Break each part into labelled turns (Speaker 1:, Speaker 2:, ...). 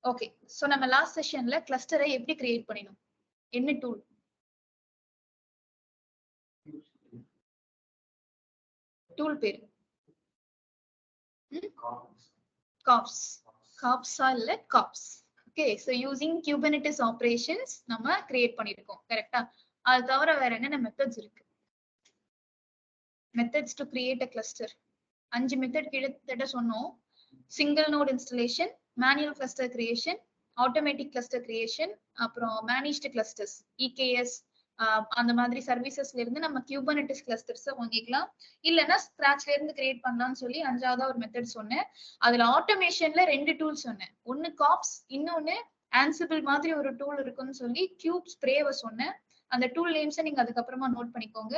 Speaker 1: Okay, so நம்ம last செஷன்ல கிளஸ்டரை எப்படி கிரியேட் பண்ணினோம்? என்ன டூல்? டூல் பேரு காப்ஸ். காப்ஸா இல்ல kops. Okay, so using Kubernetes operations நம்ம கிரியேட் பண்ணிருக்கோம். கரெக்ட்டா? அது தவிர வேற என்னென்ன மெத்தட்ஸ் இருக்கு? Methods to create a cluster. 5 method கிட்டத்தட்ட சொன்னோம். Single node installation, manual cluster creation, automatic cluster creation, அப்புறம் மேனேஜ்டு கிளஸ்டர்ஸ், EKS, அந்த மாதிரி சர்வீசஸ்ல இருந்து நம்ம குபர்னெட்டிஸ் கிளஸ்டர்ஸ் வாங்கிக்கலாம். இல்லைன்னா ஸ்கிராச்ல இருந்து கிரியேட் பண்ணலாம்னு சொல்லி 5ஆவதா ஒரு மெத்தட் சொன்னேன். அதுல ஆட்டோமேஷன்ல 2 டூல் சொன்னேன். ஒன்னு காப்ஸ், இன்னொன்னு ஆன்சிபிள் மாதிரி ஒரு டூல் இருக்குன்னு சொல்லி கியூப் ஸ்ப்ரேவை சொன்னேன். அந்த டூல் நேம்ஸை நீங்க அதுக்கப்புறமா நோட் பண்ணிக்கோங்க.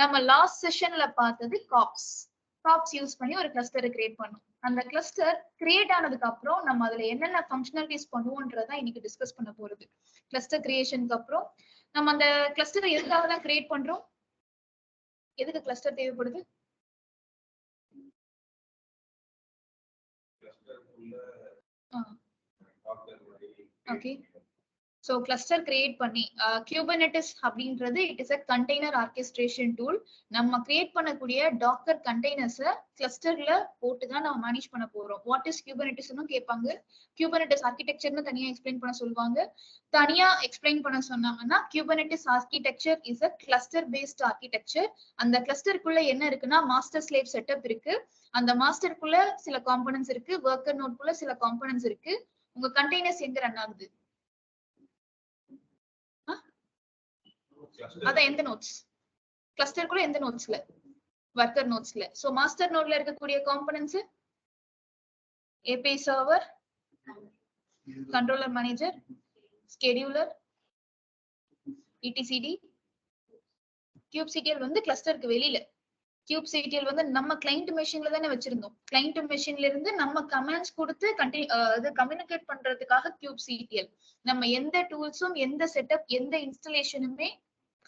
Speaker 1: நம்ம லாஸ்ட் செஷன்ல பார்த்தது காப்ஸ். காப்ஸ் யூஸ் பண்ணி ஒரு கிளஸ்டரை கிரியேட் பண்ணும். அந்த கிளஸ்டர் கிரியேட் ஆனதுக்கு அப்புறம் நம்ம அதுல என்னென்ன ஃபங்க்ஷனாலிட்டிஸ் பண்ணுவோன்றதான் இன்னைக்கு டிஸ்கஸ் பண்ண போறது. கிளஸ்டர் கிரியேஷனுக்கு அப்புறம் நம்ம அந்த கிளஸ்டரை எதுக்காக தான் கிரியேட் பண்றோம்? எதுக்கு கிளஸ்டர் தேவைப்படுது? ஓகே, சோ கிளஸ்டர் கிரியேட் பண்ணி குபர்னெட்டிஸ் அப்படின்றது it is a container orchestration tool. நம்ம கிரியேட் பண்ணக்கூடிய டாக்கர் கண்டெய்னர்ஸை கிளஸ்டர்ல போட்டு தான் நம்ம மேனேஜ் பண்ண போறோம். வாட் இஸ் குபர்னெட்டிஸ்னு கேட்பாங்க. குபர்னெட்டிஸ் ஆர்கிடெக்சர்னு தனியா எக்ஸ்பிளைன் பண்ண சொல்லுவாங்க. தனியா எக்ஸ்பிளைன் பண்ண சொன்னாங்கன்னா Kubernetes architecture is a cluster based architecture. அந்த கிளஸ்டருக்குள்ள என்ன இருக்குன்னா மாஸ்டர் ஸ்லேவ் செட்டப் இருக்கு. அந்த மாஸ்டருக்குள்ள சில காம்பனன்ட்ஸ் இருக்கு, ஒர்க்கர் நோட்குள்ள சில காம்பனன்ட்ஸ் இருக்கு. உங்க கண்டெய்னர்ஸ் எங்க ரன் ஆகுது? அதான் எந்த நோட்ஸ்? கிளஸ்டருக்குள்ள எந்த நோட்ஸ்ல? ஒர்க்கர் நோட்ஸ்ல. சோ மாஸ்டர் நோட்ல இருக்கக்கூடிய components API server, controller manager, scheduler, etcd. kubectl வந்து கிளஸ்டருக்கு வெளியில. kubectl வந்து நம்ம கிளையண்ட் மெஷின்ல தானே வச்சிருந்தோம். கிளையண்ட் மெஷின்ல இருந்து நம்ம கமாண்ட்ஸ் கொடுத்து கம்யூனிகேட் பண்றதுக்காக kubectl. நம்ம எந்த டூல்ஸும் எந்த செட்டப் எந்த இன்ஸ்டலேஷனுமே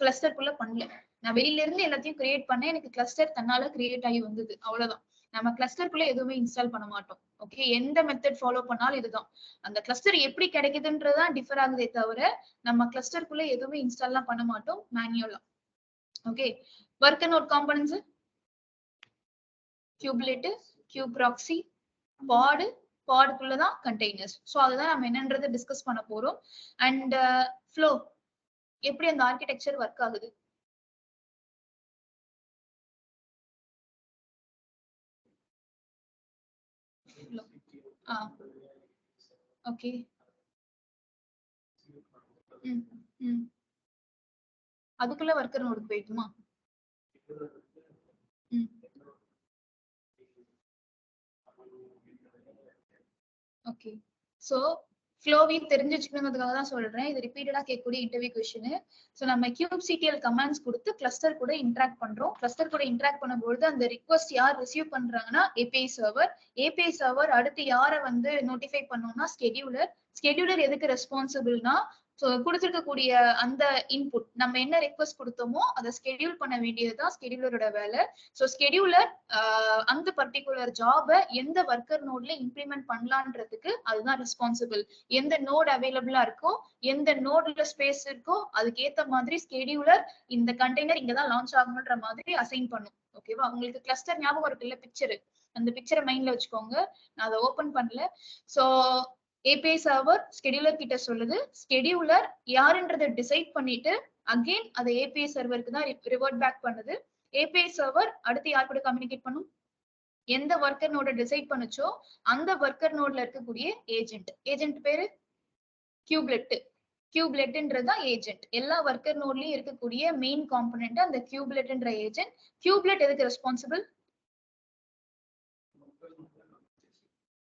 Speaker 1: கிளஸ்டருக்குள்ள பண்ணல. நான் வெளியில இருந்து எல்லாத்தையும் கிரியேட் பண்ணேன், எனக்கு கிளஸ்டர் தன்னால கிரியேட் ஆகி வந்தது, அவ்வளவுதான். நம்ம கிளஸ்டருக்குள்ள எதுவுமே இன்ஸ்டால் பண்ண மாட்டோம். ஓகே, எந்த மெத்தட் ஃபாலோ பண்ணாலும் இதுதான். அந்த கிளஸ்டர் எப்படி கிடைக்குதுன்றதான் டிஃபர் ஆகுதே தவிர நம்ம கிளஸ்டருக்குள்ள எதுவுமே இன்ஸ்டால்லாம் பண்ண மாட்டோம் மேனுவலா. Okay, worker node components kubelet, kubeproxy, pod, podக்குள்ளதான் கண்டெய்னர்ஸ். சோ அதுதான் நம்ம என்னன்றதை டிஸ்கஸ் பண்ண போறோம். அண்ட் ஃப்ளோ, எப்படி அந்த ஆர்கிடெக்சர் ஒர்க் ஆகுது? ஓகே, அதுக்குள்ள ஒர்க்கர் நோடுக்கு போயிட்டுமா? ஓகே, சோ ஃப்ளோவையும் தெரிஞ்சு வச்சுக்கணுங்கிறதுக்காக தான் சொல்றேன். இது ரிப்பீட்டடா கேட்கக்கூடிய இன்டர்வியூ கொஸ்டின். சோ நம்ம kubectl கமாண்ட்ஸ் கொடுத்து கிளஸ்டர் கூட இன்டராக்ட் பண்றோம். கிளஸ்டர் கூட இன்டராக்ட் பண்ணும்போது அந்த ரிக்வெஸ்ட் யார் ரிசீவ் பண்றாங்கன்னா API சர்வர். API சர்வர் அடுத்து யாரை வந்து நோட்டிஃபை பண்ணோம்னா ஸ்கெடியூலர். ஸ்கெடியூலர் எதுக்கு ரெஸ்பான்சிபிள்னா கொடுத்திருக்கக்கூடிய அந்த இன்புட் நம்ம என்ன ரெக்வெஸ்ட் கொடுத்தோமோ அதை ஸ்கெடியூல் பண்ண வேண்டியதுதான் ஸ்கெடியூலரோட வேலை. சோ ஸ்கெடியூலர் அந்த பர்டிகுலர் ஜாபை எந்த ஒர்க்கர் நோட்ல இம்ப்ளிமெண்ட் பண்ணலான்றதுக்கு அதுதான் ரெஸ்பான்சிபிள். எந்த நோட் அவைலபிளா இருக்கோ, எந்த நோட்ல ஸ்பேஸ் இருக்கோ அதுக்கு ஏத்த மாதிரி ஸ்கெடியூலர் இந்த கண்டெய்னர் இங்கதான் லான்ச் ஆகணும்ன்ற மாதிரி அசைன் பண்ணும். ஓகேவா? உங்களுக்கு கிளஸ்டர் ஞாபகம் இருக்குல்ல, பிக்சர், அந்த பிக்சரை மைண்ட்ல வச்சுக்கோங்க. நான் அதை ஓபன் பண்ணல. சோ API சர்வர் ஸ்கெடியூலர் கிட்ட சொல்லுது. ஸ்கெடியூலர் யாருன்றதை டிசைட் பண்ணிட்டு அகைன் அதை API சர்வருக்கு தான் ரிவர்ட் பேக் பண்ணுது. API சர்வர் அடுத்து யார் கூட கம்யூனிகேட் பண்ணும்? எந்த ஒர்க்கர் நோட டிசைட் பண்ணுச்சோ அந்த ஒர்க்கர் நோட்ல இருக்கக்கூடிய ஏஜென்ட். ஏஜென்ட் பேரு குபெர்னெட். குபெர்னெட்ன்றதுதான் ஏஜென்ட். எல்லா ஒர்க்கர் நோட்லயும் இருக்கக்கூடிய மெயின் காம்பனன்ட் அந்த குபெர்னெட்ன்ற ஏஜென்ட். குபெர்னெட் எதுக்கு ரெஸ்பான்சிபிள்?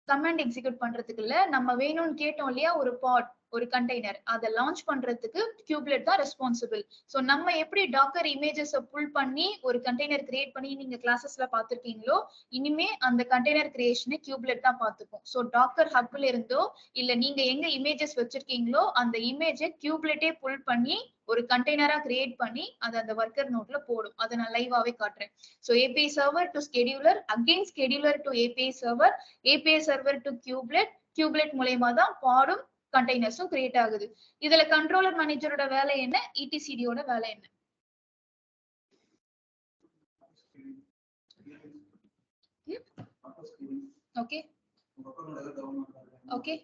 Speaker 1: கமாண்ட் எக்ஸிக்யூட் பண்றதுக்கு இல்ல, நம்ம வேணும்னு கேட்டோம் இல்லையா, ஒரு பாட், ஒரு கண்டெய்னர், அதை லான்ச் பண்றதுக்கு குபெர்னெட் தான் ரெஸ்பான்சிபிள். சோ நம்ம எப்படி டாக்கர் இமேஜஸ் புல் பண்ணி ஒரு கண்டெய்னர் கிரியேட் பண்ணி நீங்க கிளாஸஸ்ல பாத்துருக்கீங்களோ, இனிமே அந்த கண்டெய்னர் கிரியேஷனை குபெர்னெட் தான் பாத்துக்கும். சோ டாக்கர் ஹப்ல இருந்தோ இல்ல நீங்க எங்க இமேஜஸ் வச்சிருக்கீங்களோ அந்த இமேஜை குபெர்னெட்டே புல் பண்ணி ஒரு கண்டெய்னரா கிரியேட் பண்ணி அதை அந்த ஒர்க்கர் நோட்ல போடும். அதை நான் லைவாவே காட்டுறேன். So API server to scheduler, again scheduler to API server, API server to kubelet, kubelet மூலயமா தான் பாடும் கண்டெய்னர்ஸும் கிரியேட் ஆகுது. இதுல கண்ட்ரோலர் மேனேஜரோட வேலை என்ன, இடிசிடியோட வேலை என்ன? Okay okay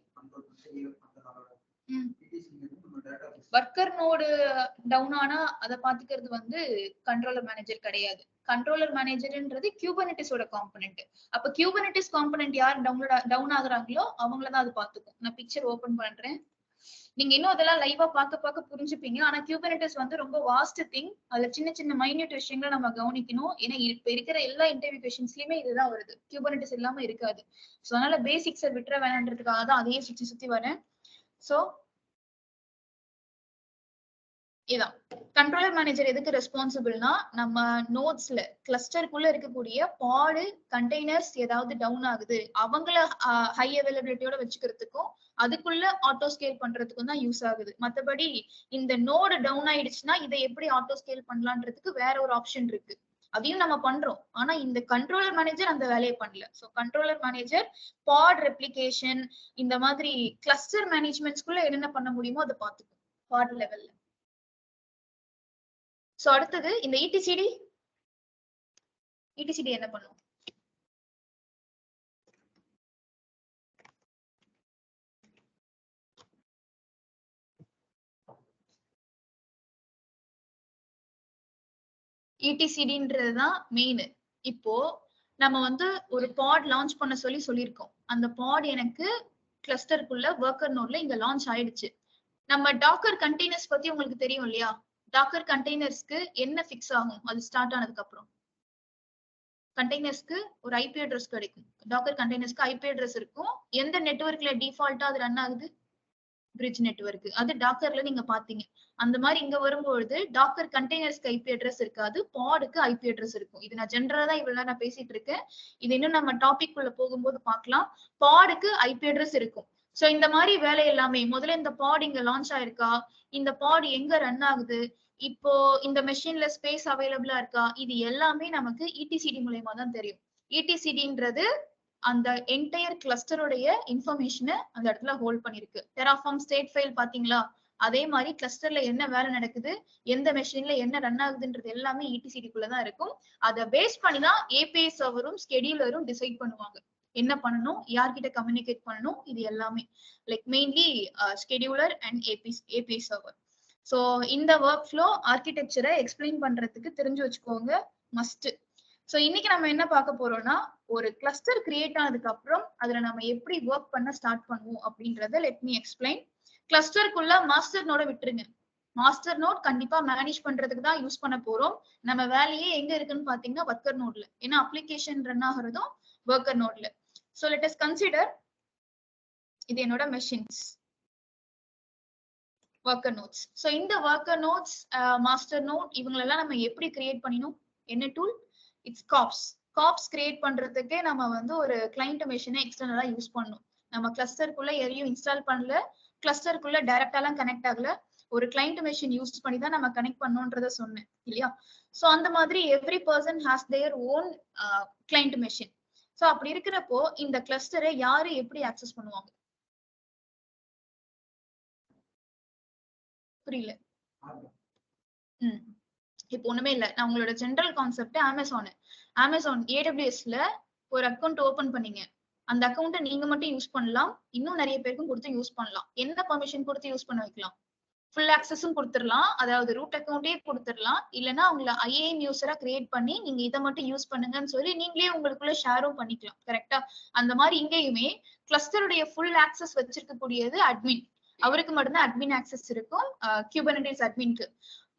Speaker 1: worker node down ஆனா அதை பாத்துக்கிறது வந்து கண்ட்ரோலர் மேனேஜர் கிடையாது. கண்ட்ரோலர் மேனேஜர்ன்றது கியூபர்னெட்டிஸோட காம்பனன்ட். அப்ப கியூபர்னெட்டிஸ் காம்பனன்ட் யார் டவுன் ஆகுறாங்களோ அவங்களதான் அது பாத்துக்கும். நான் பிக்சர் ஓபன் பண்றேன், நீங்க இன்னும் அதெல்லாம் லைவா பார்க்க புரிஞ்சுப்பீங்க. ஆனா கியூபர்னெட்டிஸ் வந்து ரொம்ப வாஸ்ட் திங். அதுல சின்ன சின்ன மைன்யூட் விஷயங்களை நம்ம கவனிக்கணும். ஏன்னா இப்ப இருக்கிற எல்லா இன்டர்வியூ கொஸ்டின்ஸ்லயுமே இதுதான் வருது, கியூபர்னெட்டிஸ் இல்லாம இருக்காது. சோ அதனால பேசிக்ஸை விட்டுற வேணான்றதுக்காக தான் அதையே சுத்தி வரேன். சோ இதான் கண்ட்ரோலர் மேனேஜர் எதுக்கு ரெஸ்பான்சிபிள்னா, நம்ம நோட்ஸ்ல கிளஸ்டருக்குள்ள இருக்கக்கூடிய பாடு கண்டெய்னர்ஸ் ஏதாவது டவுன் ஆகுது அவங்கள ஹை அவைலபிலிட்டியோட வச்சுக்கிறதுக்கும் அதுக்குள்ள ஆட்டோ ஸ்கேல் பண்றதுக்கும் தான் யூஸ் ஆகுது. மத்தபடி இந்த நோடு டவுன் ஆயிடுச்சுன்னா இதை எப்படி ஆட்டோ ஸ்கேல் பண்ணலான்றதுக்கு வேற ஒரு ஆப்ஷன் இருக்கு, அதையும் நம்ம பண்றோம். ஆனா இந்த கண்ட்ரோலர் மேனேஜர் அந்த வேலையை பண்ணல. சோ கண்ட்ரோலர் மேனேஜர் பாட் ரெப்ளிகேஷன் இந்த மாதிரி கிளஸ்டர் மேனேஜ்மெண்ட்ஸ்குள்ள என்னென்ன பண்ண முடியுமோ அதை பார்த்துக்கும் பாட் லெவல்ல. சோ அடுத்தது இந்த இடிசிடி என்ன பண்ணும்? இடிசிடின்றதுதான் மெயின். இப்போ நம்ம வந்து ஒரு பாட் லான்ச் பண்ண சொல்லியிருக்கோம். அந்த பாட் எனக்கு கிளஸ்டருக்குள்ள ஒர்க்கர் நோட்ல இங்க லான்ச் ஆயிடுச்சு. நம்ம டாக்கர் கண்டெய்னர்ஸ் பத்தி உங்களுக்கு தெரியும் இல்லையா? டாக்கர் கண்டெய்னர்ஸ்க்கு என்ன ஃபிக்ஸ் ஆகும் அது ஸ்டார்ட் ஆனதுக்கு அப்புறம்? கண்டெய்னர்ஸ்க்கு ஒரு ஐபி அட்ரஸ் கிடைக்கும். டாக்கர் கண்டெய்னர்ஸ்க்கு ஐபி அட்ரஸ் இருக்கும். எந்த நெட்வொர்க்ல டிஃபால்ட்டா அது ரன் ஆகுது? Bridge network. அது டாக்கர்ல நீங்க பாத்தீங்க. அந்த மாதிரி இங்க வரும்பொழுது டாக்கர் கண்டெய்னர்ஸ்க்கு ஐபி அட்ரஸ் இருக்காது, பாடுக்கு ஐபி அட்ரஸ் இருக்கும். இது நான் ஜெனரலா தான் இவ்வளவு நான் பேசிட்டு இருக்கேன். இது இன்னும் நம்ம டாபிக் உள்ள போகும்போது பார்க்கலாம். பாடுக்கு ஐபி அட்ரஸ் இருக்கும். சோ இந்த மாதிரி வேலை எல்லாமே முதல்ல இந்த பாட் இங்க லான்ச் ஆயிருக்கா, இந்த பாட் எங்க ரன் ஆகுது, இப்போ இந்த மெஷின்ல ஸ்பேஸ் அவைலபிளா இருக்கா, இது எல்லாமே நமக்கு இடிசிடி மூலயமா தான் தெரியும். இடிசிடின்றது அந்த என்டையர் கிளஸ்டருடைய இன்ஃபர்மேஷனை அந்த இடத்துல ஹோல்ட் பண்ணிருக்கு. டெராஃபார்ம் ஸ்டேட் ஃபைல் பாத்தீங்களா, அதே மாதிரி கிளஸ்டர்ல என்ன வேலை நடக்குது, எந்த மெஷின்ல என்ன ரன் ஆகுதுன்றது எல்லாமே இடிசிடிக்குள்ளதான் இருக்கும். அதை பேஸ் பண்ணிதான் ஏபிஐ சர்வரும் ஸ்கெடியூலரும் டிசைட் பண்ணுவாங்க என்ன பண்ணணும், யார்கிட்ட கம்யூனிகேட் பண்ணணும். இது எல்லாமே like mainly scheduler and API server. So இந்த ஒர்க் ஃப்ளோ ஆர்கிடெக்சரை எக்ஸ்பிளைன் பண்றதுக்கு தெரிஞ்சு வச்சுக்கோங்க, மஸ்ட். சோ இன்னைக்கு நம்ம என்ன பார்க்க போறோம்னா, ஒரு கிளஸ்டர் கிரியேட் ஆனதுக்கு அப்புறம் அதுல நம்ம எப்படி ஒர்க் பண்ண ஸ்டார்ட் பண்ணுவோம் அப்படின்றத லெட் மீ எக்ஸ்பிளைன். கிளஸ்டருக்குள்ள மாஸ்டர் நோட விட்டுருங்க. மாஸ்டர் நோட் கண்டிப்பா மேனேஜ் பண்றதுக்கு தான் யூஸ் பண்ண போறோம். நம்ம வேலையே எங்க இருக்குன்னு பாத்தீங்கன்னா ஒர்க்கர் நோட்ல. ஏன்னா அப்ளிகேஷன் ரன் ஆகுறதும் ஒர்க்கர் நோட்ல. சோ லெட் அஸ் கன்சிடர் இது என்னோட மெஷின்ஸ் ஒர்க்கர் நோட்ஸ். சோ இந்த ஒர்க்கர் நோட்ஸ் மாஸ்டர் நோட் இவங்களெல்லாம் நம்ம எப்படி கிரியேட் பண்ணினோம், என்ன tool? It's cops. Cops create பண்றதுக்கு நம்ம வந்து ஒரு கிளைண்ட் மெஷினை எக்ஸ்டர்னலா யூஸ் பண்ணணும். நம்ம கிளஸ்டருக்குள்ள எதையும் இன்ஸ்டால் பண்ணல, கிளஸ்டருக்குள்ள டைரக்டாலாம் கனெக்ட் ஆகல, ஒரு கிளைண்ட் மெஷின் யூஸ் பண்ணி தான் நம்ம கனெக்ட் பண்ணணும்ன்றத சொன்னேன் இல்லையா? சோ அந்த மாதிரி every person has their own client machine. So அப்படி இருக்கிறப்போ இந்த கிளஸ்டரை யாரு எப்படி ஆக்சஸ் பண்ணுவாங்க? புரியல. இப்போ ஒண்ணுமே இல்ல, நான் உங்களோட ஜெனரல் கான்செப்ட் அமேசான் ஏடபிள்யூஎஸ்ல ஒரு அக்கௌண்ட் ஓபன் பண்ணீங்க. அந்த அக்கௌண்ட்டை நீங்க மட்டும் யூஸ் பண்ணலாம், இன்னும் நிறைய பேருக்கும் கொடுத்து யூஸ் பண்ணலாம். என்ன பர்மிஷன் கொடுத்து யூஸ் பண்ண வைக்கலாம்? ஃபுல் ஆக்சஸும் கொடுத்துடலாம், அதாவது ரூட் அக்கௌண்டே கொடுத்துடலாம். இல்லைன்னா உங்களை ஐஏஎம் யூசரா கிரியேட் பண்ணி நீங்க இதை மட்டும் யூஸ் பண்ணுங்கன்னு சொல்லி நீங்களே உங்களுக்குள்ள ஷேரும் பண்ணிக்கலாம். கரெக்டா? அந்த மாதிரி இங்கேயுமே கிளஸ்டருடைய ஃபுல் ஆக்சஸ் வச்சிருக்கக்கூடியது அட்மின். அவருக்கு மட்டும்தான் அட்மின் ஆக்சஸ் இருக்கும், குபர்னெட்டிஸ் அட்மின்க்கு.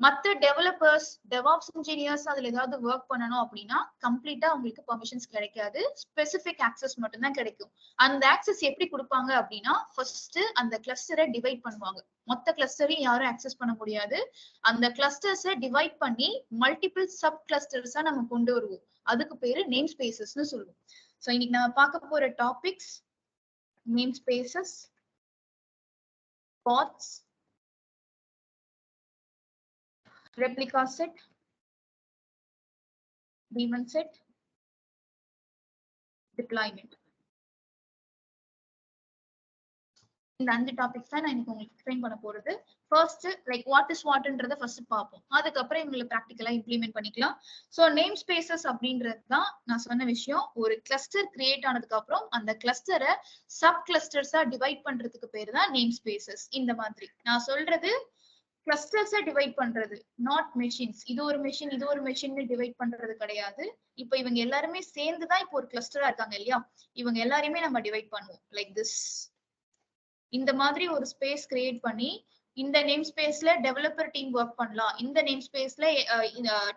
Speaker 1: மத்த டெவலப்பர்ஸ், டெவாப்ஸ் இன்ஜினியர்ஸ் அதுல ஏதாவது ஒர்க் பண்ணணும் அப்படின்னா கம்ப்ளீட்டா உங்களுக்கு பெர்மிஷன்ஸ் கிடைக்காது, ஸ்பெசிபிக் ஆக்சஸ் மட்டும்தான் கிடைக்கும். அந்த ஆக்சஸ் எப்படி கொடுப்பாங்க அப்படின்னா, ஃபர்ஸ்ட் அந்த கிளஸ்டரை டிவைட் பண்ணுவாங்க. மொத்த கிளஸ்டரையும் யாரும் ஆக்சஸ் பண்ண முடியாது. அந்த கிளஸ்டர்ஸை டிவைட் பண்ணி மல்டிபிள் சப் கிளஸ்டர்ஸா நம்ம கொண்டு வருவோம். அதுக்கு பேரு நேம் ஸ்பேசஸ்னு சொல்லுவோம். சோ இன்னைக்கு நம்ம பார்க்க போற topics name spaces, pods, replica set, daemon set, deployment. இந்த 5 டாபிக்ஸ் தான் நான் இன்னைக்கு உங்களுக்கு எக்ஸ்பிளைன் பண்ண போறது. ஃபர்ஸ்ட் லைக் வாட் இஸ் வாட்ன்றத ஃபர்ஸ்ட் பார்ப்போம். அதுக்கப்புறம் இவங்களை ப்ராக்டிக்கலா இம்ப்ளிமெண்ட் பண்ணிக்கலாம். ஸோ நேம் ஸ்பேசஸ் அப்படின்றது தான் நான் சொன்ன விஷயம். ஒரு கிளஸ்டர் கிரியேட் ஆனதுக்கு அப்புறம் அந்த கிளஸ்டரை சப் கிளஸ்டர்ஸா டிவைட் பண்றதுக்கு பேர் தான் நேம் ஸ்பேசஸ். இந்த மாதிரி நான் சொல்றது கிளஸ்டர்ஸை டிவைட் பண்றது, நாட் மெஷின்ஸ். இது ஒரு மெஷின் இது ஒரு மெஷின் டிவைட் பண்றது கிடையாது. இப்ப இவங்க எல்லாருமே சேர்ந்துதான் இப்போ ஒரு கிளஸ்டரா இருக்காங்க இல்லையா, இவங்க எல்லாரையுமே நம்ம டிவைட் பண்ணுவோம் லைக் திஸ். இந்த மாதிரி ஒரு ஸ்பேஸ் கிரியேட் பண்ணி இந்த நேம் ஸ்பேஸ்ல டெவலப்பர் டீம் ஒர்க் பண்ணலாம், இந்த நேம் ஸ்பேஸ்ல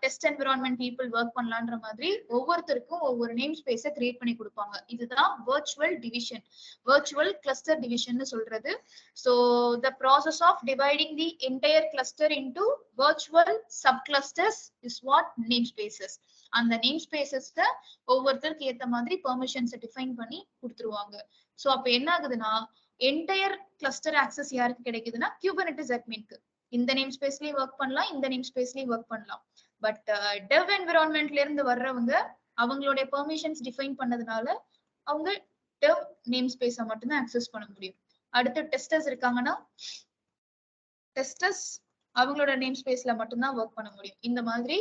Speaker 1: டெஸ்ட் என்விரான்மெண்ட் பீப்புள் ஒர்க் பண்ணலான்ற மாதிரி ஒவ்வொருத்தருக்கும் ஒவ்வொரு நேம் ஸ்பேஸை கிரியேட் பண்ணி கொடுப்பாங்க. இதுதான் virtual division, virtual cluster division சொல்றது. So the process of dividing the entire cluster into virtual sub clusters is what namespaces. அந்த நேம் ஸ்பேசஸ்ல ஒவ்வொருத்தருக்கு ஏத்த மாதிரி பெர்மிஷன்ஸை டிஃபைன் பண்ணி கொடுத்துருவாங்க. ஸோ அப்ப என்ன ஆகுதுன்னா என்டையர் கிளஸ்டர் ஆக்சஸ் யாருக்கு கிடைக்குதுன்னா குபர்னெட்டிஸ் அட்மின்க்கு. இந்த நேம் ஸ்பேஸ்லயும் ஒர்க் பண்ணலாம், இந்த நேம் ஸ்பேஸ்லயும் ஒர்க் பண்ணலாம். பட் டெவ் என்விரான்மெண்ட்ல இருந்து வர்றவங்க அவங்களுடைய பெர்மிஷன்ஸ் டிஃபைன் பண்ணதுனால அவங்க டெவ் நேம் ஸ்பேஸை மட்டும்தான் ஆக்சஸ் பண்ண முடியும். அடுத்து டெஸ்டர்ஸ் இருக்காங்கன்னா டெஸ்டர்ஸ் அவங்களோட நேம் ஸ்பேஸ்ல மட்டும்தான் ஒர்க் பண்ண முடியும். இந்த மாதிரி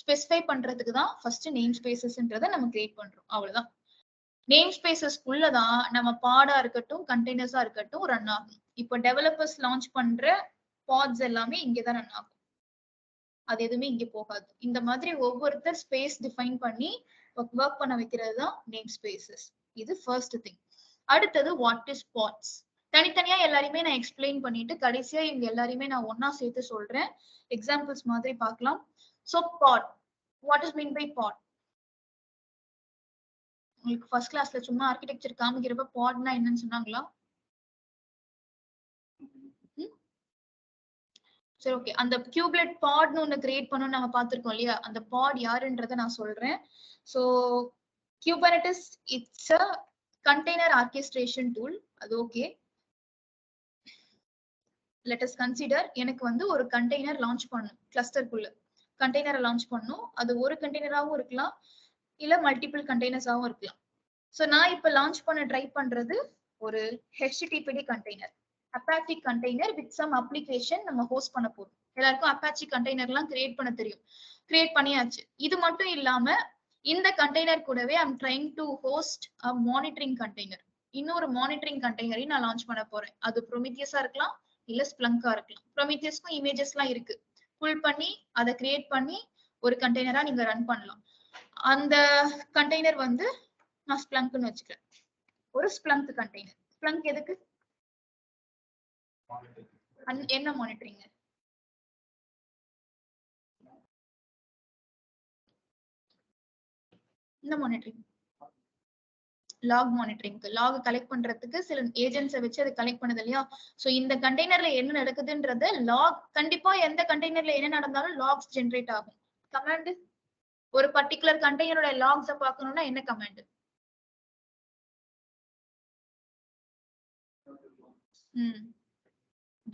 Speaker 1: ஸ்பெசிஃபை பண்றதுக்கு தான் ஃபர்ஸ்ட் நேம் ஸ்பேசஸ்ன்றதை நம்ம கிரியேட் பண்றோம். அவ்வளவுதான். நேம் ஸ்பேசஸ்க்குள்ளதான் நம்ம பாடா இருக்கட்டும் கண்டெய்னர்ஸா இருக்கட்டும் ரன் ஆகும். இப்போ டெவலப்பர்ஸ் லான்ச் பண்ற பாட்ஸ் எல்லாமே இங்கதான் ரன் ஆகும், அது எதுவுமே இங்க போகாது. இந்த மாதிரி ஒவ்வொருத்தர் ஸ்பேஸ் டிஃபைன் பண்ணி ஒர்க் பண்ண வைக்கிறது தான் நேம் ஸ்பேசஸ். இது ஃபர்ஸ்ட் திங். அடுத்தது வாட் இஸ் பாட்ஸ். தனித்தனியா எல்லாரையுமே நான் எக்ஸ்பிளைன் பண்ணிட்டு கடைசியா இவங்க எல்லாரையுமே நான் ஒன்னா சேர்த்து சொல்றேன். எக்ஸாம்பிள்ஸ் மாதிரி பார்க்கலாம். So pod, what is mean by pod? உங்களுக்கு ஃபர்ஸ்ட் கிளாஸ்ல சும்மா ஆர்கிடெக்சர் காமிக்கிறப்ப பாட்னா என்னன்னு சொன்னாங்களா? சரி, ஓகே. அந்த கியூப்லெட் பாட்னு ஒண்ணு கிரியேட் பண்ணணும்னு நம்ம பார்த்திருக்கோம் இல்லையா, அந்த பாட் யாருன்றதை நான் சொல்றேன். So Kubernetes it's a container orchestration tool. அது ஓகே. லெட் அஸ் கன்சிடர் எனக்கு வந்து ஒரு கண்டெய்னர் லான்ச் பண்ணணும், கிளஸ்டருக்குள்ள கண்டெய்னரை லான்ச் பண்ணணும். அது ஒரு கண்டெய்னராகவும் இருக்கலாம் இல்ல மல்டிபிள் கண்டெய்னர்ஸாகவும் இருக்கலாம். ஸோ நான் இப்ப லான்ச் பண்ண ட்ரை பண்றது ஒரு HTTPD container, Apache container with some application நம்ம ஹோஸ்ட் பண்ண போறோம். எல்லாருக்கும் அப்பாச்சி கண்டெய்னர் எல்லாம் கிரியேட் பண்ண தெரியும், கிரியேட் பண்ணியாச்சு. இது மட்டும் இல்லாம இந்த கண்டெய்னர் கூடவே I'm trying to host a monitoring container. இன்னொரு மானிட்டரிங் கண்டெய்னரையும் நான் லான்ச் பண்ண போறேன். அது ப்ரோமித்தியஸா இருக்கலாம் இல்ல ஸ்ப்ளங்கா இருக்கலாம். ப்ரோமித்தியஸ்க்கும் இமேஜஸ் எல்லாம் இருக்கு, புல் பண்ணி அதை கிரியேட் பண்ணி ஒரு கண்டெய்னரா நீங்க ரன் பண்ணலாம். அந்த கண்டெய்னர் வந்து நான் ஸ்ப்ளங்க்னு வச்சுக்கிறேன், ஒரு ஸ்ப்ளங்க் கண்டெய்னர். ஸ்ப்ளங்க் எதுக்கு? என்ன மானிட்டரிங்? இந்த monitoring log monitoring, log collect பண்றதுக்கு சில ஏஜென்ட்ஸை வச்சு அதை கலெக்ட் பண்ணுது இல்லையா. சோ இந்த கண்டெய்னர்ல என்ன நடக்குதுன்றது லாக், கண்டிப்பா எந்த கண்டெய்னர்ல என்ன நடந்தாலும் லாக்ஸ் ஜெனரேட் ஆகும். கமாண்ட், ஒரு பர்டிகுலர் கண்டெய்னரோட லாக்ஸை பார்க்கணும்னா என்ன கமாண்ட்?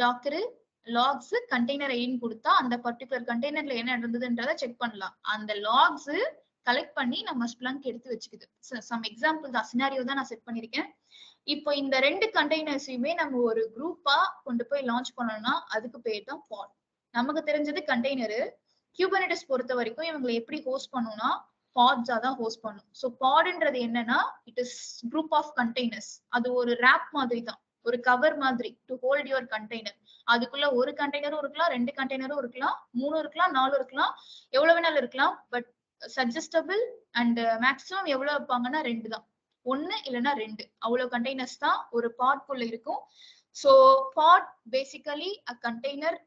Speaker 1: டாக்கர் லாக்ஸ் கண்டெய்னர் ஐடின்னு கொடுத்தா அந்த பர்டிகுலர் கண்டெய்னர்ல என்ன நடந்ததுன்றதை செக் பண்ணலாம். அந்த லாக்ஸ் கலெக்ட் பண்ணி நம்ம ஸ்ப்ளங்க் எடுத்து வச்சுக்குது. சம் எக்ஸாம்பிள் தான், சினாரியோ தான் நான் செட் பண்ணிருக்கேன். இப்போ இந்த ரெண்டு கண்டெய்னர்ஸையுமே நம்ம ஒரு குரூப்பா கொண்டு போய் லான்ச் பண்ணோம்னா அதுக்கு பேர் தான் பாட். நமக்கு தெரிஞ்சது கண்டெய்னரு. குபர்னெட்டிஸ் பொறுத்த வரைக்கும் இவங்களை எப்படி ஹோஸ்ட் பண்ணணும்னா பாட்ஸா தான் ஹோஸ்ட் பண்ணும். ஸோ பாட்ன்றது என்னன்னா it is group of containers. அது ஒரு ரேப் மாதிரி தான், ஒரு கவர் மாதிரி டு ஹோல்ட் யுவர் கண்டெய்னர். அதுக்குள்ள ஒரு கண்டெய்னரும் இருக்கலாம், ரெண்டு கண்டெய்னரும் இருக்கலாம், 3 இருக்கலாம், 4 இருக்கலாம், எவ்வளவு வேணாலும் இருக்கலாம். பட் சஜஸ்டபிள் அண்ட் மேக்ஸிமம் எவ்வளவு வைப்பாங்கன்னா 2 தான், 1 இல்லைன்னா 2, அவ்வளவு கண்டெய்னர்ஸ் தான் ஒரு பாட்குள்ள இருக்கும். So pod basically a container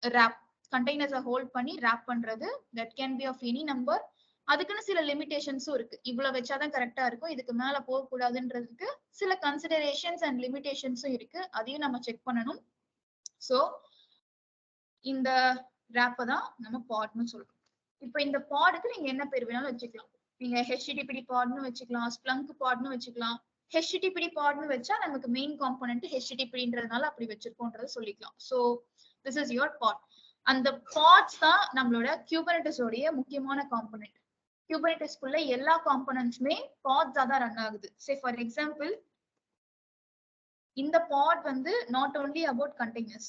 Speaker 1: wrap, கண்டெய்னர்ஸை ஹோல்ட் பண்ணி ரேப் பண்றது. That can be of any number. அதுக்குன்னு சில லிமிடேஷன்ஸும் இருக்கு, இவ்வளவு வச்சாதான் கரெக்டா இருக்கும், இதுக்கு மேல போக கூடாதுன்றதுக்கு சில கன்சிடரேஷன்ஸ் அண்ட் லிமிடேஷன்ஸும் இருக்கு, அதையும் நம்ம செக் பண்ணணும். சோ இந்த ரேப்பை தான் நம்ம பாட்னு சொல்றோம். இப்போ இந்த பாடுக்கு நீங்க என்ன பேர் வேணாலும் வச்சுக்கலாம். நீங்க HTTPD பாட்னு வச்சுக்கலாம், ஸ்ப்ளங்க் பாட்னு வச்சுக்கலாம். HTTPD பாட்னு வச்சா நமக்கு மெயின் காம்போனன்ட் HTTPDன்றதுனால அப்படி வச்சிருக்கோன்றதை சொல்லிக்கலாம். சோ திஸ் இஸ் யுவர் பாட். அந்த பாட்ஸ் தான் நம்மளோட குபர்னெட்டிஸ் உடைய முக்கியமான காம்போனன்ட். குபர்னெட்டிஸ்க்குள்ள எல்லா காம்போனன்ட்ஸுமே பாட்ஸா தான் ரன் ஆகுது. சே ஃபார் எக்ஸாம்பிள் இந்த pod வந்து not only about containers.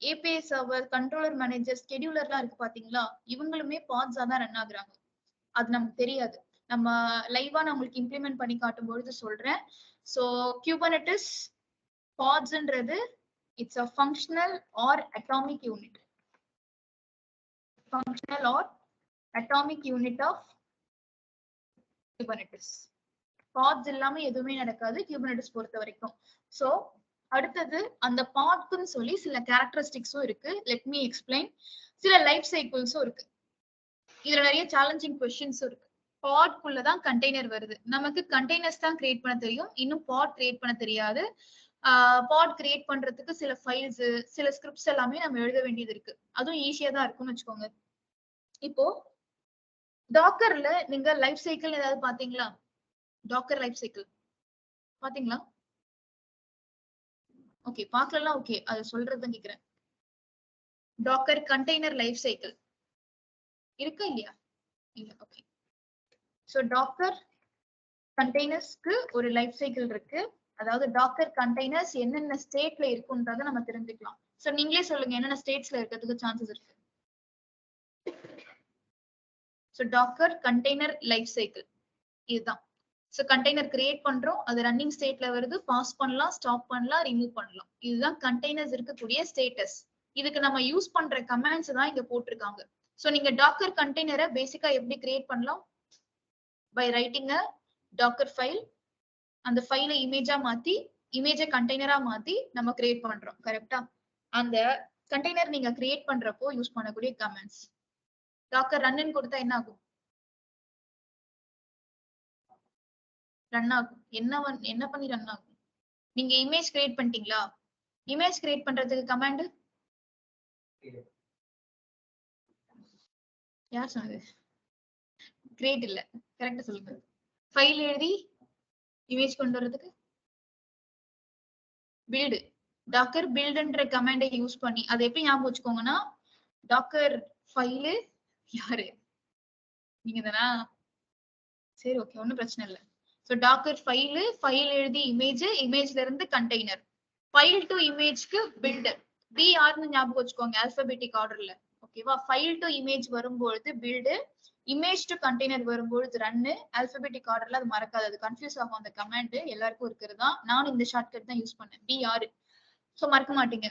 Speaker 1: API server, controller manager, schedulerலாம் இருக்கு பாத்தீங்களா, இவங்களுமே pods தான் ரன் ஆகுறாங்க. அது நமக்கு தெரியாது. நம்ம லைவா நான் உங்களுக்கு இம்ப்ளிமெண்ட் பண்ணி காட்டும் பொழுது சொல்றேன். So Kubernetes podsன்றது it's a functional or atomic unit. Functional or atomic unit of Kubernetes. pods இல்லாம எதுவுமே நடக்காது Kubernetes பொறுத்த வரைக்கும். சோ அடுத்தது அந்த podக்குன்னு சொல்லி சில கேரக்டரிஸ்டிக்ஸும் இருக்கு. Let me explain. சில லைஃப் சைக்கிள்ஸும் இருக்கு. இதுல நிறைய சேலஞ்சிங் கொஸ்டின்ஸும் இருக்கு. பாட்குள்ளதான் கண்டெய்னர் வருது. நமக்கு கண்டெய்னர்ஸ் தான் கிரியேட் பண்ண தெரியும், இன்னும் பாட் கிரியேட் பண்ண தெரியாது. பாட் கிரியேட் பண்றதுக்கு சில ஃபைல்ஸ், சில ஸ்கிரிப்ட்ஸ் எல்லாமே நம்ம எழுத வேண்டியது இருக்கு. அதுவும் ஈஸியா தான் இருக்கும்னு வச்சுக்கோங்க. இப்போ டாக்கர்ல நீங்க லைஃப் சைக்கிள் ஏதாவது பாத்தீங்களா? டாக்கர் லைஃப் சைக்கிள் பாத்தீங்களா? ஓகே, பாக்கலாம். ஓகே, அது சொல்றதுதான் கேக்குறேன். டாக்கர் கண்டெய்னர் லைஃப் சைக்கிள் இருக்கா இல்லையா? இல்ல. ஓகே. சோ டாக்கர் கண்டெய்னர்ஸ்க்கு ஒரு லைஃப் சைக்கிள் இருக்கு. அதாவது டாக்கர் கண்டெய்னர்ஸ் என்னென்ன ஸ்டேட்ல இருக்குன்றத நம்ம தெரிஞ்சுக்கலாம். சோ நீங்களே சொல்லுங்க என்னென்ன ஸ்டேட்ஸ்ல இருக்கிறதுக்கு சான்சஸ் இருக்கு. So docker container life cycle இதுதான். சோ கண்டெய்னர் கிரியேட் பண்றோம், அது ரன்னிங் ஸ்டேட்ல வருது, பாஸ் பண்ணலாம், ஸ்டாப் பண்ணலாம், ரிமூவ் பண்ணலாம். இதுதான் கண்டெய்னர்ஸ் இருக்கக்கூடிய ஸ்டேட்டஸ். இதுக்கு நம்ம யூஸ் பண்ற கமாண்ட்ஸ் தான் இங்க போட்டிருக்காங்க. சோ நீங்க டாக்கர் கண்டெய்னரை பேசிக்கா எப்படி கிரியேட் பண்ணலாம்? By writing a docker file. அந்த ஃபைலை இமேஜா மாத்தி, இமேஜை கண்டெய்னரா மாத்தி நம்ம கிரியேட் பண்றோம். கரெக்டா? அந்த கண்டெய்னர் நீங்க கிரியேட் பண்றப்போ யூஸ் பண்ணக்கூடிய கமெண்ட்ஸ். டாக்கர் ரன்னு கொடுத்தா என்ன ஆகும்? ரன் ஆகும். என்ன பண்ணி ரன் ஆகும்? நீங்க இமேஜ் கிரியேட் பண்ணிட்டீங்களா? இமேஜ் கிரியேட் பண்றதுக்கு கமாண்ட் யார் சொன்னது? கிரியேட் இல்ல, கரெக்டா சொல்லுங்க. ஃபைல் எழுதி இமேஜ் கொண்டு வரதுக்கு பில்டு. டாக்கர் பில்டுன்ற கமாண்டை யூஸ் பண்ணி, அதை எப்படி ஞாபகம் வச்சுக்கோங்கன்னா, டாக்கர் ஃபைலு யாரு? நீங்க தானா? சரி, ஓகே, ஒன்னும் பிரச்சனை இல்லை. சோ டாக்கர் ஃபைலு, ஃபைல் எழுதி இமேஜ், இமேஜ்ல இருந்து கண்டெய்னர், ஃபைல் டு இமேஜ்க்கு பில்டு. BRன்னு ஞாபகம் வச்சுக்கோங்க ஆல்பபெட்டிக் ஆர்டர்ல. ஓகேவா? ஃபைல் டு இமேஜ் வரும்பொழுது பில்டு, இமேஜ் டு கண்டெய்னர் வரும்பொழுது ரன்னு. ஆல்பபெட்டிக் ஆர்டர்ல அது மறக்காது, அது கன்ஃபியூஸ் ஆகும். அந்த கமாண்ட் எல்லாருக்கும் இருக்கிறதா. நானும் இந்த ஷார்ட்கட் தான் யூஸ் பண்ணேன், BR. சோ மறக்க மாட்டீங்க.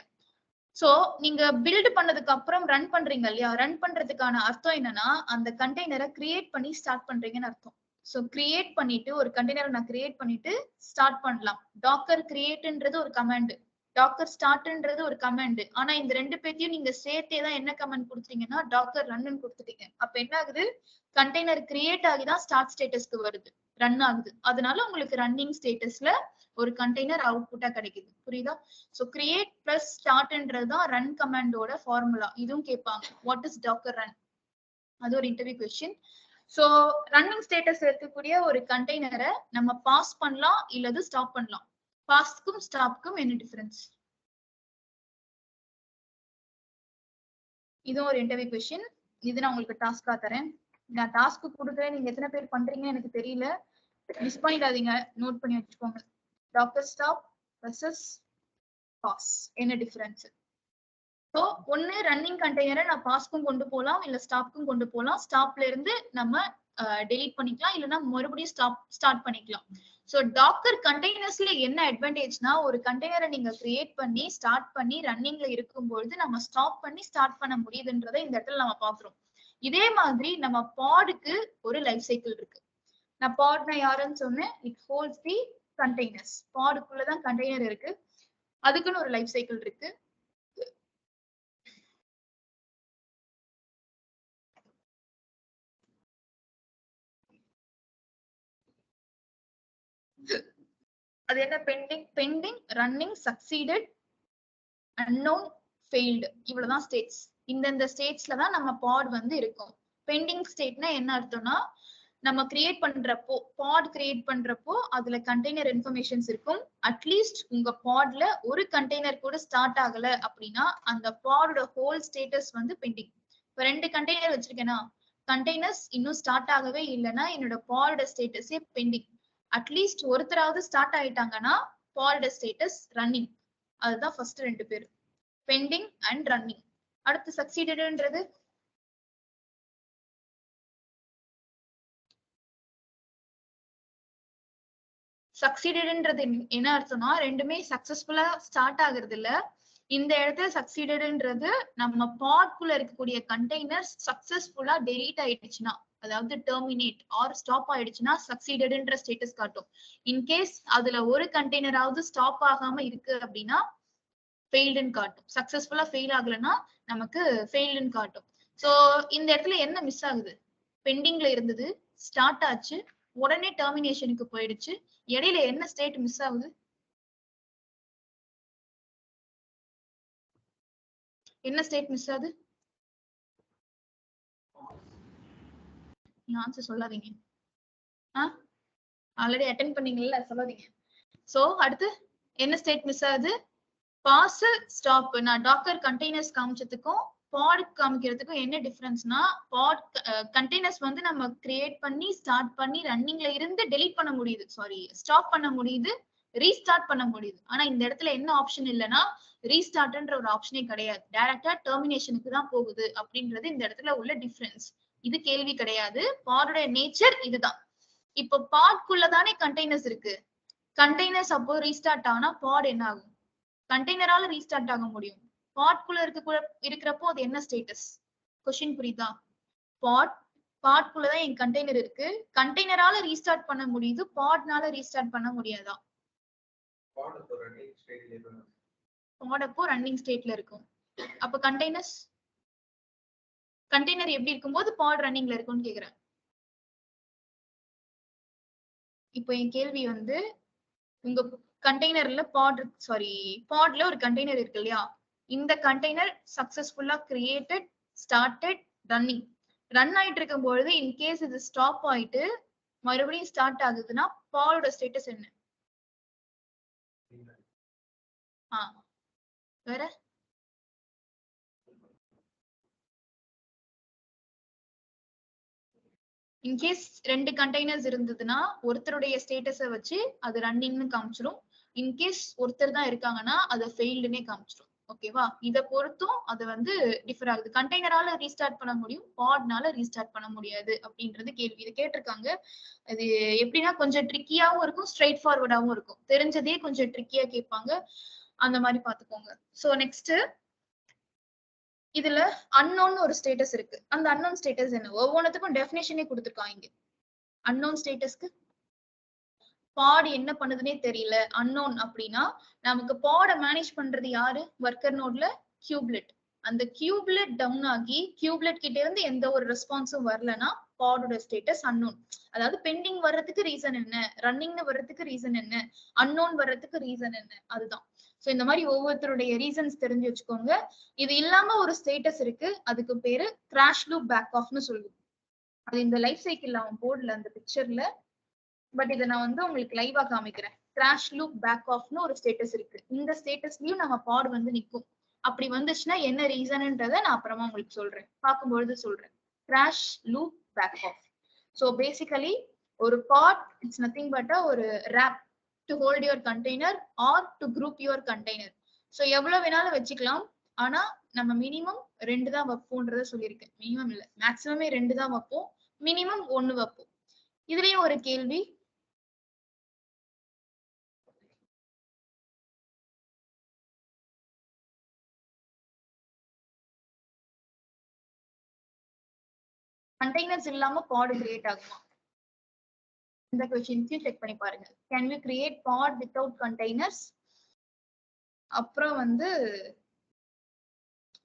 Speaker 1: சோ நீங்க பில்ட் பண்ணதுக்கு அப்புறம் ரன் பண்றீங்க இல்லையா? ரன் பண்றதுக்கான அர்த்தம் என்னன்னா, அந்த கண்டெய்னரை கிரியேட் பண்ணி ஸ்டார்ட் பண்றீங்கன்னு அர்த்தம். சோ கிரியேட் பண்ணிட்டு, ஒரு கண்டெய்னரை நான் கிரியேட் பண்ணிட்டு ஸ்டார்ட் பண்ணலாம். டாக்கர் கிரியேட்ன்றது ஒரு கமாண்ட், டாக்கர் ஸ்டார்ட்ன்றது ஒரு கமாண்ட். ஆனா இந்த ரெண்டு பேத்தையும் நீங்க சேர்த்தே தான் என்ன கமாண்ட் கொடுத்தீங்கன்னா டாக்கர் ரன்னு கொடுத்துட்டீங்க. அப்ப என்ன ஆகுது? கண்டெய்னர் கிரியேட் ஆகிதான் ஸ்டார்ட் ஸ்டேட்டஸ்க்கு வருது, ரன் ஆகுது. அதனால உங்களுக்கு ரன்னிங் ஸ்டேட்டஸ்ல ஒரு கண்டெய்னர் அவுட்புட்டா கிடைக்குது. புரியுதா? சோ கிரியேட் பிளஸ் ஸ்டார்ட்ன்றது தான் ரன் கமாண்டோட ஃபார்முலா. இதுவும் கேட்பாங்க, வாட் இஸ் டாக்கர் ரன்? அது ஒரு interview question. So running status இருக்கக்கூடிய ஒரு கண்டெய்னரை நம்ம பாஸ் பண்ணலாம் இல்லது ஸ்டாப் பண்ணலாம். பாஸ்க்கும் ஸ்டாப்க்கும் என்ன டிஃபரன்ஸ்? இதுவும் ஒரு இன்டர்வியூ கொஸ்டின். இது நான் உங்களுக்கு டாஸ்கா தரேன். நான் டாஸ்க் கொடுக்குறேன், நீங்க எத்தனை பேர் பண்றீங்கன்னு எனக்கு தெரியல, மிஸ் பண்ணிடாதீங்க, நோட் பண்ணி வச்சுக்கோங்க. டாக்கர் ஸ்டாப் வெர்சஸ் பாஸ் என்ன டிஃபரன்ஸ்? சோ ஒன்னு ரன்னிங் கண்டெய்னரை நான் பாஸ்க்கும் கொண்டு போகலாம், இல்ல ஸ்டாப்க்கும் கொண்டு போகலாம். ஸ்டாப்ல இருந்து நம்ம டெலீட் பண்ணிக்கலாம், இல்லைன்னா மறுபடியும் ஸ்டார்ட் பண்ணிக்கலாம். சோ டாக்கர் கண்டெய்னர்ஸ்ல என்ன அட்வான்டேஜ்னா, ஒரு கண்டெய்னரை நீங்க கிரியேட் பண்ணி ஸ்டார்ட் பண்ணி ரன்னிங்ல இருக்கும்பொழுது நம்ம ஸ்டாப் பண்ணி ஸ்டார்ட் பண்ண முடியுதுன்றதை இந்த இடத்துல நம்ம பாக்குறோம். இதே மாதிரி நம்ம பாடுக்கு ஒரு லைஃப் சைக்கிள் இருக்கு. நான் பாட்னா யாருன்னு சொன்னேன், இட் ஹோல்ட்ஸ் தி கண்டெய்னர்ஸ். பாடுக்குள்ளதான் கண்டெய்னர் இருக்கு, அதுக்குன்னு ஒரு லைஃப் சைக்கிள் இருக்கு. அது என்ன? Pending, running, succeeded, unknown, failed. இவ்வளவுதான் ஸ்டேட்ஸ். இந்த ஸ்டேட்ஸ்ல தான் நம்ம பாட் வந்து இருக்கும். பெண்டிங் ஸ்டேட்னா என்ன அர்த்தம்னா, நம்ம கிரியேட் பண்றப்போ, பாட் கிரியேட் பண்றப்போ அதுல கண்டெய்னர் இன்ஃபர்மேஷன்ஸ் இருக்கும். அட்லீஸ்ட் உங்க பாட்ல ஒரு கண்டெய்னர் கூட ஸ்டார்ட் ஆகல அப்படின்னா அந்த பாடோட ஹோல் ஸ்டேட்டஸ் வந்து பெண்டிங். இப்ப 2 கண்டெய்னர் வச்சிருக்கேன்னா, கண்டெய்னர்ஸ் இன்னும் ஸ்டார்ட் ஆகவே இல்லைன்னா என்னோட பாடோட ஸ்டேட்டஸே பெண்டிங். அட்லீஸ்ட் ஒருத்தராவது ஸ்டார்ட் ஆயிட்டாங்கன்னா பாடோட ஸ்டேட்டஸ் ரன்னிங். அதுதான் ஃபர்ஸ்ட் ரெண்டு பேர், பெண்டிங் அண்ட் ரன்னிங். அடுத்து சக்சீடட்ன்றது சக்சீடட்ன்றது என்ன அர்த்தம்னா ரெண்டுமே சக்சஸ்ஃபுல்லா ஸ்டார்ட் ஆகுறது இல்ல. இந்த இடத்துல சக்சீடட்ன்றது நம்ம பாட்குள்ள இருக்கக்கூடிய கண்டெய்னர்ஸ் சக்சஸ்ஃபுல்லா டெலீட் ஆயிடுச்சுன்னா, அதாவது டெர்மினேட் ஆர் ஸ்டாப் ஆயிடுச்சுன்னா சக்சீடட்ன்ற ஸ்டேட்டஸ் காட்டும். இன்கேஸ் அதுல ஒரு கண்டெய்னராவது ஸ்டாப் ஆகாம இருக்கு அப்படின்னா ஃபெயில்டுன்னு காட்டும். சக்சஸ்ஃபுல்லா ஃபெயில் ஆகலைன்னா நமக்கு ஃபெயில்டுன்னு காட்டும். சோ இந்த இடத்துல என்ன மிஸ் ஆகுது? பெண்டிங்ல இருந்தது, ஸ்டார்ட் ஆச்சு, உடனே டெர்மினேஷனுக்கு போயிடுச்சு. இடையில என்ன ஸ்டேட் மிஸ் ஆகுது? என்ன ஸ்டேட் மிஸ் ஆகுது? ஆன்சர் சொல்லாதீங்க. ஆல்ரெடி அட்டென்ட் பண்ணீங்கல்ல, சொல்லாதீங்க. சோ அடுத்து என்ன ஸ்டேட் மிஸ் ஆகுது? Pause, stop. நான் டாக்கர் கண்டெய்னர்ஸ் காமிச்சதுக்கும் பாட் காமிக்கிறதுக்கும் என்ன டிஃபரன்ஸ்னா, பாட் கண்டெய்னர்ஸ் வந்து நம்ம கிரியேட் பண்ணி ஸ்டார்ட் பண்ணி ரன்னிங்ல இருந்து டெலீட் பண்ண முடியுது, சாரி ஸ்டாப் பண்ண முடியுது, ரீஸ்டார்ட் பண்ண முடியுது. ஆனா இந்த இடத்துல என்ன ஆப்ஷன் இல்லைன்னா ரீஸ்டார்ட்ன்ற ஒரு ஆப்ஷனே கிடையாது, டைரக்டா டெர்மினேஷனுக்கு தான் போகுது அப்படின்றது இந்த இடத்துல உள்ள டிஃபரன்ஸ். இது கேள்வி கிடையாது, பாடோட நேச்சர் இதுதான். இப்போ பாட்குள்ளதானே கண்டெய்னர்ஸ் இருக்கு. கண்டெய்னர்ஸ் அப்போ ரீஸ்டார்ட் ஆனா பாட் என்ன ஆகும்? கண்டெய்னரால ரீஸ்டார்ட் ஆக முடியும். பாட்குள்ள இருக்கிறப்போ அது என்ன ஸ்டேட்டஸ்? கொஸ்டின் புரியுதா? பாட்குள்ளதான் என் கண்டெய்னர் இருக்கு, கண்டெய்னரால ரீஸ்டார்ட் பண்ண முடியுது, பாட்னால ரீஸ்டார்ட் பண்ண முடியாதா? பாட் அப்போ ரன்னிங் ஸ்டேட்ல இருக்கும். அப்ப கண்டெய்னர் எப்படி இருக்கும்போது பாட் ரன்னிங்ல இருக்கும்னு கேக்குறேன். இப்போ என் கேள்வி வந்து, உங்க கண்டெய்னர்ல பாட்ல ஒரு கண்டெய்னர் இருக்கு இல்லையா, இந்த கண்டெய்னர் சக்சஸ்ஃபுல்லா கிரியேட்டட், ஸ்டார்டட், ரன் ஆயிட்டு இருக்கும் பொழுது இன்கேஸ் இது ஸ்டாப் ஆயிட்டு மறுபடியும் ஸ்டார்ட் ஆகுதுன்னா பாடோட ஸ்டேட்டஸ் என்ன? வேற இன்கேஸ் ரெண்டு கண்டெய்னர்ஸ் இருந்ததுன்னா ஒருத்தருடைய ஸ்டேட்டஸை வச்சு அது ரன்னிங்னு காமிச்சிரும். இன்கேஸ் ஒருத்தர் தான் இருக்காங்கன்னா அது ஃபெயில்டுனே காமிச்சிரும். ஓகேவா? இதை பொறுத்தும் அது வந்து டிஃபர் ஆகுது. கண்டெய்னரால ரீஸ்டார்ட் பண்ண முடியும், பாட்னால ரீஸ்டார்ட் பண்ண முடியாது அப்படின்றது கேள்வி. இது கேட்டிருக்காங்க. அது எப்படின்னா கொஞ்சம் ட்ரிக்கியாவும் இருக்கும், ஸ்ட்ரெயிட் ஃபார்வர்டாவும் இருக்கும். தெரிஞ்சதே கொஞ்சம் ட்ரிக்கியா கேட்பாங்க, அந்த மாதிரி பாத்துக்கோங்க. சோ நெக்ஸ்ட் இதுல அன்னோன் ஒரு ஸ்டேட்டஸ் இருக்கு. அந்த அன்னோன் ஸ்டேட்டஸ் என்ன? ஒவ்வொன்றுத்துக்கும் டெஃபினேஷனே கொடுத்துருக்காங்க. அன்னோன் ஸ்டேட்டஸ்க்கு பாட் என்ன பண்ணுதுன்னே தெரியல, அன்னோன் அப்படின்னா நமக்கு பாட மேனேஜ் பண்றது யாரு? ஒர்க்கர் நோட்ல கியூப்லெட். அந்த கியூப்லெட் டவுன் ஆகி கியூப்லெட் கிட்ட இருந்து எந்த ஒரு ரெஸ்பான்ஸும் வரலன்னா பாடோட ஸ்டேட்டஸ் அன்னோன். அதாவது பெண்டிங் வர்றதுக்கு ரீசன் என்ன, ரன்னிங்னு வர்றதுக்கு ரீசன் என்ன, அன்னோன் வர்றதுக்கு ரீசன் என்ன, அதுதான். சோ இந்த மாதிரி ஒவ்வொருத்தருடைய ரீசன்ஸ் தெரிஞ்சு வச்சுக்கோங்க. இது இல்லாம ஒரு ஸ்டேட்டஸ் இருக்கு, அதுக்கு பேரு கிராஷ் லூப் பேக் ஆஃப்னு சொல்லுவோம். அது இந்த லைஃப் சைக்கிள் அவன் போர்டுல அந்த பிக்சர்ல, பட் இதை நான் வந்து உங்களுக்கு லைவா காமிக்கிறேன். கிராஷ் லூப் பேக் ஆஃப்னு ஒரு ஸ்டேட்டஸ் இருக்கு. இந்த ஸ்டேட்டஸ்லயும் நம்ம பாட் வந்து நிக்கும். அப்படி வந்துச்சுன்னா என்ன ரீசன்ன்றதை நான் அப்புறமா உங்களுக்கு சொல்றேன், பார்க்கும்பொழுது சொல்றேன். Crash loop back off. So basically ஒரு பாட் இட்ஸ் நத்திங் பட் ஒரு wrap to hold your container or to group your container. So எவ்வளவு வேணாலும் வச்சுக்கலாம், ஆனா நம்ம மினிமம் 2 தான் வைப்போம்ன்றத சொல்லியிருக்கேன். மினிமம் இல்ல, மேக்சிமமே 2 தான் வைப்போம், மினிமம் 1 வைப்போம். இதுலயும் ஒரு கேள்வி, கண்டெய்னர்ஸ் இல்லாம பாட் கிரியேட் ஆகுமா? இந்த क्वेश्चंसையும் செக் பண்ணி பாருங்க. Can we create pod without containers? அப்புறம் வந்து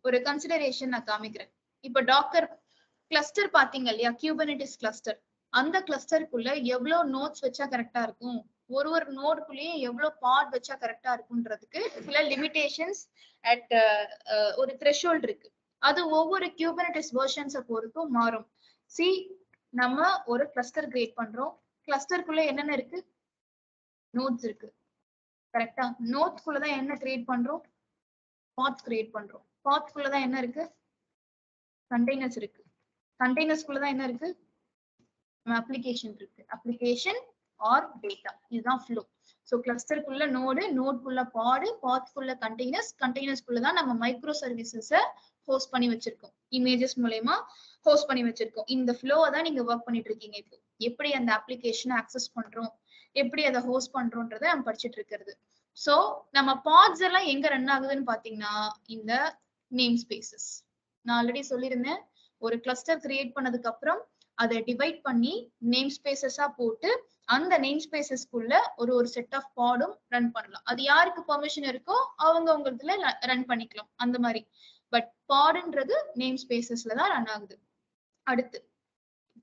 Speaker 1: ஒரு கன்சிடரேஷன் நான் காமிக்கிறேன். இப்போ டாக்கர் கிளஸ்டர் பாத்தீங்க இல்லையா, குபர்னெட்டிஸ் கிளஸ்டர். அந்த கிளஸ்டருக்குள்ள எவ்வளவு நோட்ஸ் வச்சா கரெக்டா இருக்கும், ஒரு நோடுக்குள்ளேயும் எவ்வளவு பாட் வச்சா கரெக்டா இருக்குன்றதுக்கு சில லிமிடேஷன்ஸ் அட் ஒரு த்ரெஷோல்ட் இருக்கு. அது ஒவ்வொரு குபர்னெட்டிஸ் வெர்ஷன்ஸை பொறுத்தும் மாறும். சி, நம்ம ஒரு கிளஸ்டர் கிரியேட் பண்றோம், கிளஸ்டருக்குள்ள என்னென்ன இருக்கு? நோட்ஸ் இருக்கு, கரெக்டா? நோட்ஸ்குள்ளதான் என்ன கிரியேட் பண்றோம்? பாத்ஸ் கிரியேட் பண்றோம். பாத்ஸ்குள்ளதான் என்ன இருக்கு? கண்டெய்னர்ஸ் இருக்கு. கண்டெய்னர்ஸ்குள்ளதான் என்ன இருக்கு? அப்ளிகேஷன் இருக்கு. அப்ளிகேஷன் ஆர் டேட்டா, இதுதான் ஃப்ளோ. ஸோ கிளஸ்டருக்குள்ள நோடு, நோட்குள்ள பாடு, பாத்குள்ள கண்டெய்னர்ஸ், கண்டெய்னர்ஸ்குள்ள தான் நம்ம மைக்ரோ சர்வீசஸை ஹோஸ்ட் பண்ணி வச்சிருக்கோம். இமேஜஸ் மூலயமா ஹோஸ்ட் பண்ணி வச்சிருக்கோம். இந்த ஃப்ளோவை தான் நீங்க ஒர்க் பண்ணிட்டு இருக்கீங்க. இப்போ எப்படி அந்த அப்ளிகேஷனை அக்சஸ் பண்றோம், எப்படி அதை ஹோஸ்ட் பண்றோன்றதை நம்ம படிச்சுட்டு இருக்கிறது. சோ நம்ம பாட்ஸ் எல்லாம் எங்க ரன் ஆகுதுன்னு பாத்தீங்கன்னா இந்த நேம் ஸ்பேசஸ். நான் ஆல்ரெடி சொல்லியிருந்தேன், ஒரு கிளஸ்டர் கிரியேட் பண்ணதுக்கு அப்புறம் அதை டிவைட் பண்ணி நேம் ஸ்பேசஸா போட்டு அந்த நேம் ஸ்பேசஸ்க்குள்ள ஒரு செட் ஆஃப் பாடும் ரன் பண்ணலாம். அது யாருக்கு பெர்மிஷன் இருக்கோ அவங்க உங்களதுல ரன் பண்ணிக்கலாம் அந்த மாதிரி. பட் பாடுன்றது நேம் ஸ்பேசஸ்ல தான் ரன் ஆகுது. அடுத்து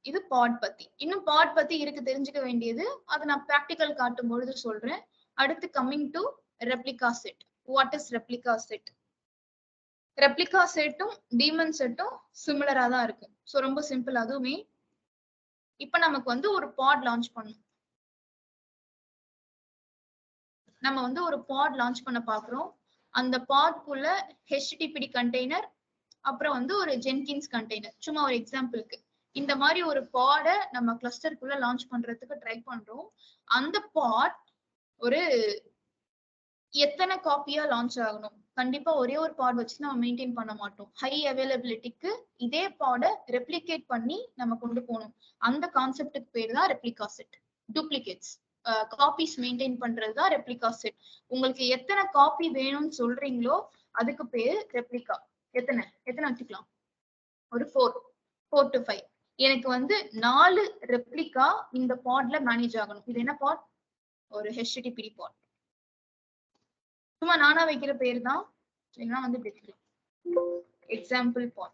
Speaker 1: இது பாட் பத்தி. இன்னும் பாட் பத்தி இருக்கு தெரிஞ்சுக்க வேண்டியது, அதை நான் ப்ராக்டிக்கல் காட்டும் பொழுது சொல்றேன். அடுத்து coming to replica set. What is replica set? Replica செட்டும் டீமன் செட்டும் சிமிலரா தான் இருக்கு. ஸோ ரொம்ப சிம்பிள். அதுவுமே இப்ப நமக்கு வந்து ஒரு பாட் லான்ச் பண்ணும். நம்ம வந்து ஒரு பாட் லான்ச் பண்ண பாக்குறோம். அந்த பாட்குள்ள HTTPD கண்டெய்னர், அப்புறம் வந்து ஒரு ஜென்கின்ஸ் கண்டெய்னர். சும்மா ஒரு எக்ஸாம்பிளுக்கு இந்த மாதிரி ஒரு பாடை நம்ம கிளஸ்டருக்குள்ள லான்ச் பண்றதுக்கு ட்ரை பண்றோம். அந்த பாட் ஒரு எத்தனை காப்பியா லான்ச் ஆகணும்? கண்டிப்பா ஒரே ஒரு பாட் வச்சு நம்ம மெயின்டைன் பண்ண மாட்டோம். ஹை அவைலபிலிட்டிக்கு இதே பாடை ரெப்ளிகேட் பண்ணி நம்ம கொண்டு போகணும். அந்த கான்செப்டுக்கு பேர் தான் replica set. Duplicates copies maintain பண்றதுதான் ரெப்ளிகா செட். உங்களுக்கு எத்தனை காப்பி வேணும்னு சொல்றீங்களோ அதுக்கு பேரு ரெப்ளிகா. எத்தனை வச்சுக்கலாம்? ஒரு 4 to 5. எனக்கு வந்து 4 ரெப்ளிகா இந்த பாட்ல மேனேஜ் ஆகணும். இது என்ன பாட்? ஒரு HTTPD பாட். சும்மா நானா வைக்கிற பேர் தான். வந்து எக்ஸாம்பிள் பாட்.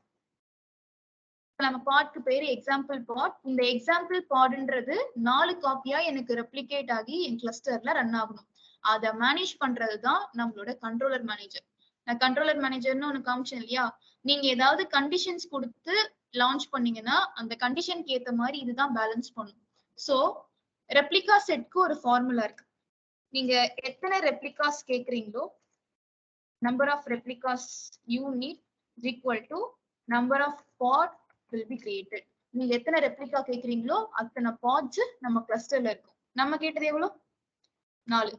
Speaker 1: நம்ம பாட்க்கு பேரு எக்ஸாம்பிள் பாட். இந்த எக்ஸாம்பிள் பாட்ன்றது 4 காப்பியா எனக்கு ரெப்ளிகேட் ஆகி என் கிளஸ்டர்ல ரன் ஆகணும். அதை மேனேஜ் பண்றதுதான் நம்மளோட கண்ட்ரோலர் மேனேஜர். நான் கண்ட்ரோலர் மேனேஜர்னு ஒண்ணு காமிச்சேன் இல்லையா? நீங்க ஏதாவது கண்டிஷன்ஸ் கொடுத்து லான்ச் பண்ணீங்கன்னா அந்த கண்டிஷனுக்கு ஏத்த மாதிரி இதுதான் பேலன்ஸ் பண்ணும். சோ ரெப்ளிகா செட்க்கு ஒரு ஃபார்முலா இருக்கு. நீங்க எத்தனை replicas கேக்குறீங்களோ, number of replicas you need is equal to number of pods will be created. நீங்க எத்தனை ரெப்ளிகா கேக்குறீங்களோ அத்தனை பாட்ஸ் நம்ம கிளஸ்டர்ல இருக்கும். நம்ம கேட்டது எவ்வளவு? 4.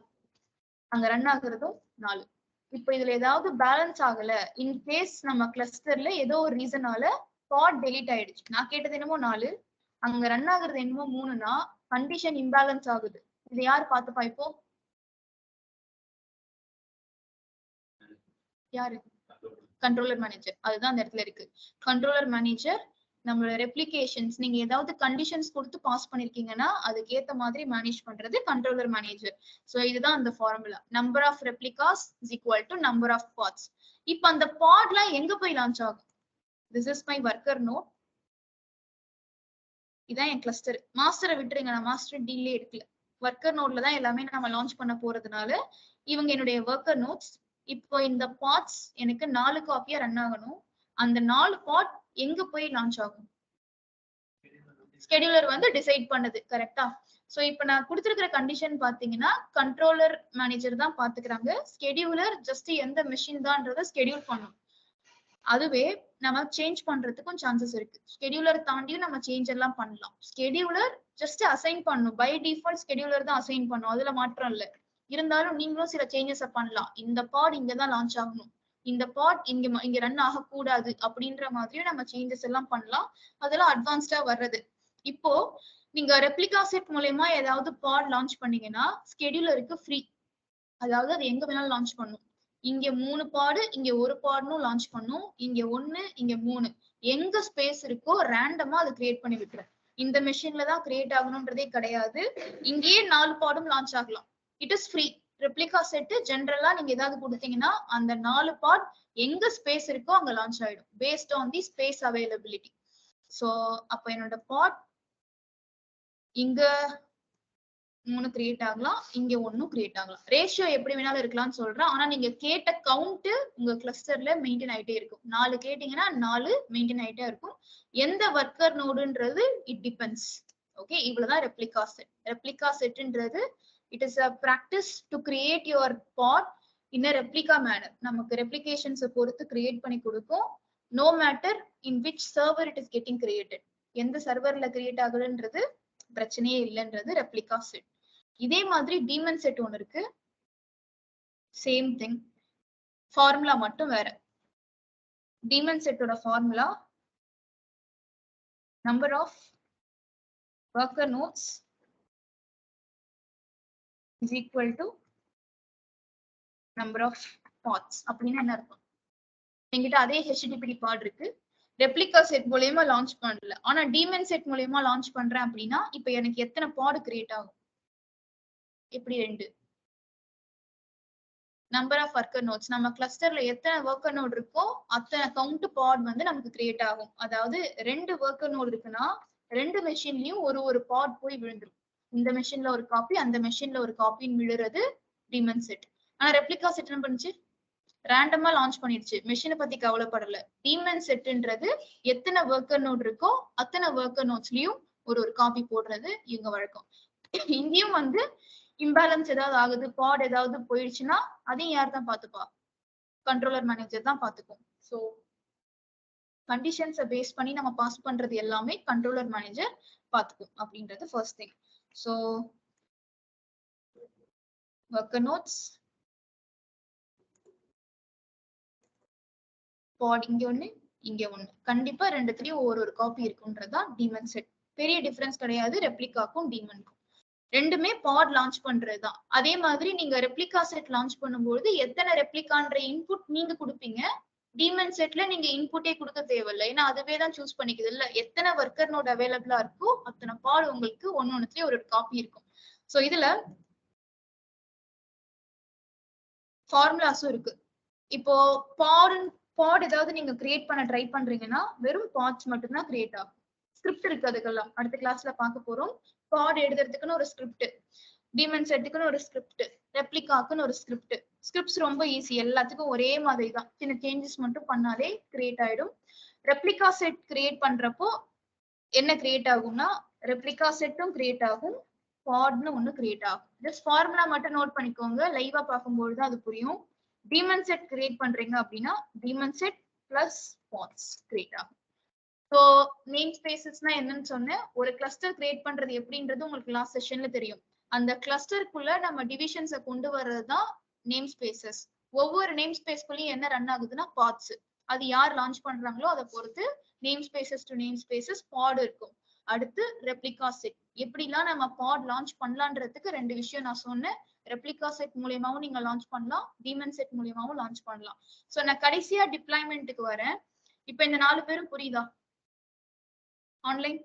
Speaker 1: அங்க ரன் ஆகுறதும் 4. இப்போ இதுல ஏதாவது பேலன்ஸ் ஆகல, இன் கேஸ் நம்ம கிளஸ்டர்ல ஏதோ ஒரு ரீசனால பாட் டெலீட் ஆயிடுச்சு. நான் கேட்டது என்னமோ 4, அங்க ரன் ஆகுறது என்னமோ 3னா கண்டிஷன் இம்பேலன்ஸ் ஆகுது. இது யார் பார்த்துப்பா? இப்போ யாரு? Controller manager. அதுதான் அந்த இடத்துல இருக்கு. கண்ட்ரோலர் மேனேஜர் நம்மளோட ரெப்ளிகேஷன்ஸ் நீங்க ஏதாவது கண்டிஷன்ஸ் கொடுத்து பாஸ் பண்ணிருக்கீங்கன்னா அதுக்கு ஏத்த மாதிரி மேனேஜ் பண்றது கண்ட்ரோலர் மேனேஜர். சோ இதுதான் அந்த formula. Number of replicas is equal to number of pods. இப்போ அந்த பாட்லாம் எங்க போய் லான்ச் ஆகும்? This is my worker node. இதான் என் கிளஸ்டர். மாஸ்டரை விட்டுருங்க, நான் மாஸ்டர் டீல்லே எடுக்கல. ஒர்க்கர் நோட்ல தான் எல்லாமே நம்ம லான்ச் பண்ண போறதுனால இவங்க என்னுடைய ஒர்க்கர் நோட்ஸ். இப்போ இந்த பாட்ஸ் எனக்கு 4 காப்பியா ரன் ஆகணும். அந்த 4 பாட் எங்க போய் லான்ச் ஆகும்? ஸ்கெடியூலர் வந்து டிசைட் பண்ணது. கரெக்டா? சோ இப்போ நான் கொடுத்திருக்கிற கண்டிஷன் பாத்தீங்கன்னா கண்ட்ரோலர் மேனேஜர் தான் பாத்துக்கிறாங்க. ஸ்கெடியூலர் ஜஸ்ட் எந்த மெஷின் தான்றத ஸ்கெடியூல் பண்ணும். அதுவே நம்ம சேஞ்ச் பண்றதுக்கும் சான்சஸ் இருக்கு. ஸ்கெடியூலர் தாண்டியும் நம்ம சேஞ்ச் எல்லாம் பண்ணலாம். ஸ்கெடியூலர் ஜஸ்ட் அசைன் பண்ணும். பை டிஃபால்ட் ஸ்கெடியூலர் தான் அசைன் பண்ணும். அதுல மாற்றம் இல்ல. இருந்தாலும் நீங்களும் சில சேஞ்சஸ் பண்ணலாம். இந்த பாட் இங்கதான் லான்ச் ஆகணும், இந்த பாட் இங்க ரன் ஆகக்கூடாது அப்படின்ற மாதிரியும் நம்ம சேஞ்சஸ் எல்லாம் பண்ணலாம். அதெல்லாம் அட்வான்ஸ்டா வர்றது. இப்போ நீங்க ரெப்ளிகா செட் மூலமா ஏதாவது பாட் லான்ச் பண்ணீங்கன்னா ஸ்கெடியூலருக்கு ஃப்ரீ. அதாவது அது எங்க வேணாலும் லான்ச் பண்ணும். இங்க 3 பாடு, இங்க 1 பாடுன்னு லான்ச் பண்ணும். இங்க 1, இங்க 3. எங்க ஸ்பேஸ் இருக்கோ ரேண்டமா அது கிரியேட் பண்ணி விட்டுரும். இந்த மெஷின்ல தான் கிரியேட் ஆகணும்ன்றதே கிடையாது. இங்கேயே 4 பாடும் லான்ச் ஆகலாம். It is free. Replica set ஜெனரலா நீங்க ஏதாவது கொடுத்தீங்கன்னா அந்த 4 பாட் எங்க ஸ்பேஸ் இருக்கோ அங்க லான்ச் ஆயிடும் based on the space availability. So அப்ப என்னோட பாட் இங்க 3 கிரியேட் ஆகலாம், இங்க 1 கிரியேட் ஆகலாம். ரேஷியோ எப்படி வேணாலும் இருக்கலாம்னு சொல்றேன். ஆனா நீங்க கேட்ட கவுண்ட் உங்க கிளஸ்டர்ல மெயின்டைன் ஆயிட்டே இருக்கும். 4 கேட்டீங்கன்னா 4 மெயின்டைன் ஆயிட்டே இருக்கும். எந்த ஒர்க்கர் நோடுன்றது இட் டிபெண்ட்ஸ். ஓகே, இவ்வளவுதான் ரெப்ளிகா செட். ரெப்ளிகா செட்ன்றது it is a practice to create your pod in a replica manner. நமக்கு replications பொறுத்து create பண்ணி கொடுக்கும். No matter in which server it is getting created. எந்த சர்வர்ல கிரியேட் ஆகுதுன்றது பிரச்சனையே இல்லைன்றது ரெப்ளிகா செட். இதே மாதிரி டீமன் செட் ஒன்னு இருக்கு, சேம் திங், ஃபார்முலா மட்டும் வேற. டீமன் செட்டோட formula number of worker nodes is equal to number of pods. அப்படின்னு என்ன அர்த்தம்? என்கிட்ட அதே HTTP பாட் இருக்கு, ரெப்ளிகா செட் மூலமா லான்ச் பண்ணல, ஆனா டீமன் செட் மூலமா லான்ச் பண்றேன் அப்படின்னா இப்ப எனக்கு எத்தனை பாட் கிரியேட் ஆகும்? எப்படி 2. நம்பர் ஆஃப் ஒர்க்கர் நோட்ஸ், நம்ம கிளஸ்டர்ல எத்தனை ஒர்க்கர் நோட் இருக்கோ அத்தனை கவுண்ட் பாட் வந்து நமக்கு கிரியேட் ஆகும். அதாவது 2 ஒர்க்கர் நோட் இருக்குன்னா 2 மெஷின்லயும் ஒரு பாட் போய் விழுந்துரும். இந்த மெஷின்ல ஒரு காப்பி, அந்த மெஷின்ல ஒரு காப்பின்னு விழுறது டீமன் செட். ஆனா ரெப்ளிகா செட் என்ன பண்ணுச்சு? ரேண்டமா லான்ச் பண்ணிடுச்சு, மெஷினை பத்தி கவலைப்படல. டீமன் செட்ன்றது எத்தனை ஒர்க்கர் நோட் இருக்கோ அத்தனை ஒர்க்கர் நோட்ஸ்லயும் ஒரு காப்பி போடுறது இவங்க வழக்கம். இங்கேயும் வந்து இம்பேலன்ஸ் ஏதாவது ஆகுது, பாட் ஏதாவது போயிடுச்சுன்னா அதையும் யார் தான் பாத்துப்பா? கண்ட்ரோலர் மேனேஜர் தான் பாத்துக்கும். ஸோ கண்டிஷன்ஸை பேஸ் பண்ணி நம்ம பாஸ் பண்றது எல்லாமே கண்ட்ரோலர் மேனேஜர் பாத்துக்கும் அப்படின்றது first thing. So worker nodes, pod இங்க ஒண்ணு இங்க ஒண்ணு, கண்டிப்பா ரெண்டுத்துலயும் ஒரு காப்பி இருக்குன்றதுதான் டீமன் செட். பெரிய டிஃபரன்ஸ் கிடையாது ரெப்ளிகாக்கும் டீமனுக்கும். ரெண்டுமே பாட் லான்ச் பண்றதுதான். அதே மாதிரி நீங்க ரெப்ளிகா செட் லான்ச் பண்ணும்போது எத்தனை ரெப்ளிகான்ற இன்புட் நீங்க கொடுப்பீங்க. டீமன் செட்ல நீங்க இன்புட்டே கொடுக்க தேவையில்லை, ஏன்னா அதுவே தான் சூஸ் பண்ணிக்குது இல்ல. எத்தனை ஒர்க்கர் நோட் அவைலபிளா இருக்கோ அத்தனை பாட் உங்களுக்கு ஒன்னொன்னுலயே ஒரு காப்பி இருக்கும். சோ இதுல ஃபார்முலாஸும் இருக்கு. இப்போ பாட் ஏதாவது நீங்க கிரியேட் பண்ண ட்ரை பண்றீங்கன்னா வெறும் பாட்ஸ் மட்டும் தான் கிரியேட் ஆகும். ஸ்கிரிப்ட் இருக்கு, அதுக்கெல்லாம் அடுத்த கிளாஸ்ல பார்க்க போறோம். பாட் எழுதுறதுக்குன்னு ஒரு ஸ்கிரிப்ட், டீமன் செட்டுக்குன்னு ஒரு ஸ்கிரிப்ட், ரெப்ளிகாக்குன்னு ஒரு ஸ்கிரிப்ட். ஸ்கிரிப்ட்ஸ் ரொம்ப ஈஸி, எல்லாத்துக்கும் ஒரே மாதிரி தான், சின்ன சேஞ்சஸ் மட்டும் பண்ணாலே கிரியேட் ஆயிடும். ரெப்ளிகா செட் கிரியேட் பண்றப்போ என்ன கிரியேட் ஆகும்னா ரெப்ளிகா செட்டும் கிரியேட் ஆகும், பாட்னு ஒண்ணு கிரியேட் ஆகும். ஜஸ்ட் ஃபார்முலா மட்டும் நோட் பண்ணிக்கோங்க, லைவா பார்க்கும்போது தான் அது புரியும். டீமன் செட் கிரியேட் பண்றீங்க அப்படின்னா daemon set plus pods create ஆகும். ஸோ நேம் ஸ்பேசஸ்னா என்னன்னு சொன்னேன். ஒரு கிளஸ்டர் கிரியேட் பண்றது எப்படின்றது உங்களுக்கு லாஸ்ட் செஷன்ல தெரியும். அந்த கிளஸ்டருக்குள்ள நம்ம டிவிஷன்ஸை கொண்டு வர்றதுதான் நேம் ஸ்பேசஸ். ஒவ்வொரு நேம் ஸ்பேஸ்க்குள்ளயும் என்ன ரன் ஆகுதுன்னா பாட்ஸ். அது யார் லான்ச் பண்றாங்களோ அதை பொறுத்து name spaces to name spaces pod இருக்கும். அடுத்து ரெப்ளிகா செட், எப்படிலாம் நம்ம பாட் லான்ச் பண்ணலான்றதுக்கு 2 விஷயம் நான் சொன்னேன். ரெப்ளிகா செட் மூலியமாவும் நீங்க லான்ச் பண்ணலாம், டீமன் செட் மூலியமாவும் லான்ச் பண்ணலாம். சோ நான் கடைசியா டிப்ளாய்மெண்ட்டுக்கு வரேன். இப்ப இந்த 4 பேரும் புரியுதா? Online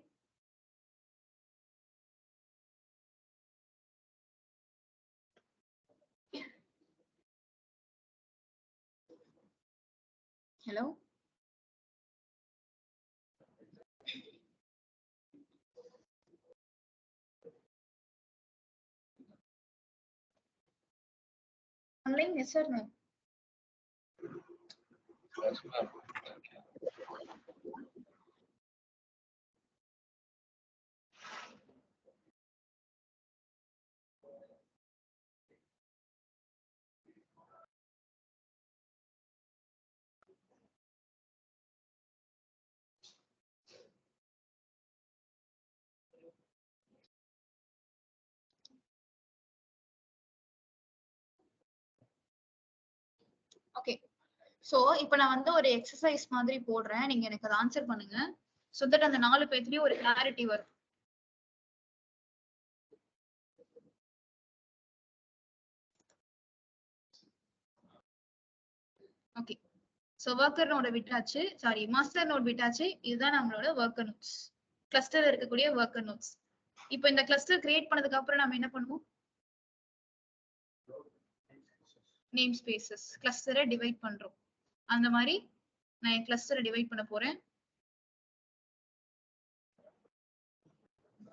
Speaker 1: hello, online yes sir ma'am. Okay, so இப்போ நான் வந்து ஒரு எக்ஸசைஸ் மாதிரி போடுறேன், நீங்க எனக்கு அதை ஆன்சர் பண்ணுங்க. சோ தட் அந்த 4 பேர்லயும் ஒரு கிளாரிட்டி வரும். ஓகே, சோ ஒர்க்கர் நோட விட்டாச்சு, சாரி மாஸ்டர் நோட் விட்டாச்சு. இதுதான் நம்மளோட ஒர்க்கர் நோட்ஸ், கிளஸ்டர்ல இருக்கக்கூடிய ஒர்க்கர் நோட்ஸ். இப்போ இந்த கிளஸ்டர் கிரியேட் பண்ணதுக்கு அப்புறம் நம்ம என்ன பண்ணுவோம்? நேம் ஸ்பேசஸ், கிளஸ்டரை டிவைட் பண்றோம். அந்த மாதிரி நான் என் கிளஸ்டரை டிவைட் பண்ண போறேன்.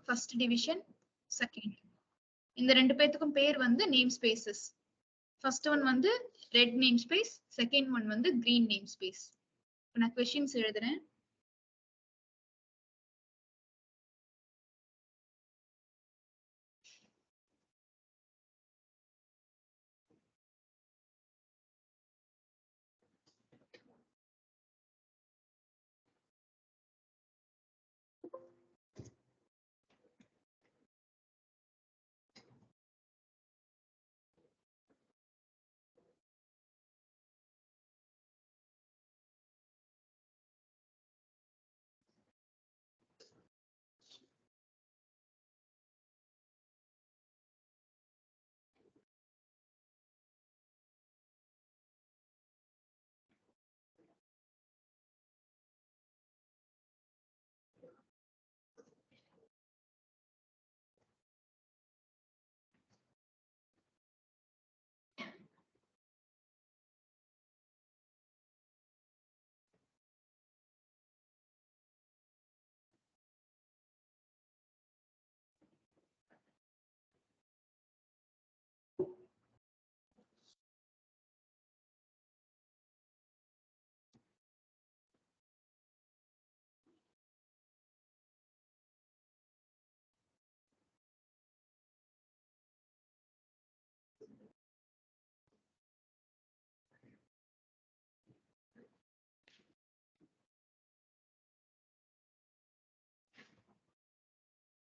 Speaker 1: ஃபர்ஸ்ட் டிவிஷன், செகண்ட், இந்த 2 பேத்துக்கும் பேர் வந்து நேம் ஸ்பேசஸ். ஃபர்ஸ்ட் ஒன் வந்து red name space, second one வந்து கிரீன் நேம் ஸ்பேஸ். நான் क्वेश्चंस எழுதுறேன்.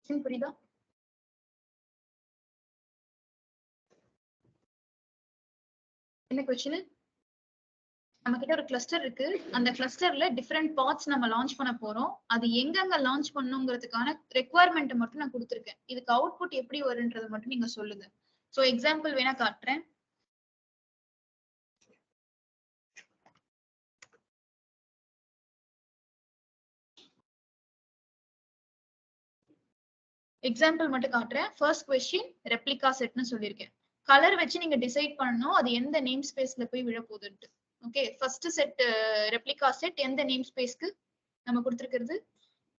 Speaker 1: புரியுதா? என்ன கொஸ்டின்? நம்ம கிட்ட ஒரு கிளஸ்டர் இருக்கு. அந்த கிளஸ்டர்ல டிஃபரெண்ட் பார்ட்ஸ் நம்ம லான்ச் பண்ண போறோம். அது எங்கெங்க லான்ச் பண்ணணுங்கிறதுக்கான ரெக்குவயர்மெண்ட் மட்டும் நான் கொடுத்திருக்கேன். இதுக்கு அவுட்புட் எப்படி வரும்ன்றதை மட்டும் நீங்க சொல்லுங்க. சோ எக்ஸாம்பிள் வேணா காட்டுறேன். எக்ஸாம்பிள் மட்டும் காட்டுறேன். ஃபர்ஸ்ட் கொஸ்டின் ரெப்ளிகா செட்னு சொல்லியிருக்கேன். கலர் வச்சு நீங்க டிசைட் பண்ணணும் அது எந்த நேம் ஸ்பேஸ்ல போய் விழ போகுதுன்ட்டு. Okay, first set replica set எந்த நேம் ஸ்பேஸ்க்கு நம்ம கொடுத்திருக்கிறது?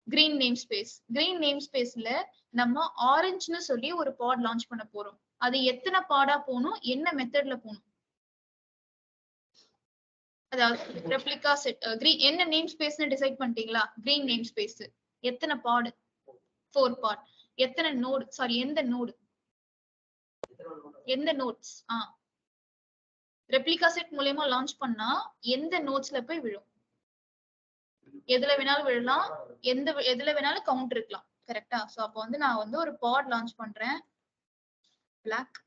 Speaker 1: Green name space. Green name ஸ்பேஸ்ல நம்ம ஆரஞ்சுன்னு சொல்லி ஒரு பாட் லான்ச் பண்ண போறோம். அது எத்தனை பாடா போகணும், என்ன மெத்தட்ல போகணும்? அதாவது ரெப்ளிகா செட் கிரீன் என்ன நேம் ஸ்பேஸ்னு டிசைட் பண்ணிட்டீங்களா? கிரீன் நேம் ஸ்பேஸ் எத்தனை பாட்? 4 பாட். எத்தனை நோடு? சாரி, எந்த நோடு? எந்த நோட்ஸ்? ரெப்ளிகா செட் மூலமா லான்ச் பண்ணா எந்த நோட்ஸ்ல போய் விழும்? எதுல வேணாலும் விழலாம், எதுல வேணாலும் கவுண்ட் இருக்கலாம். கரெக்டா? சோ அப்போ வந்து நான் வந்து ஒரு பாட் லான்ச் பண்றேன். Black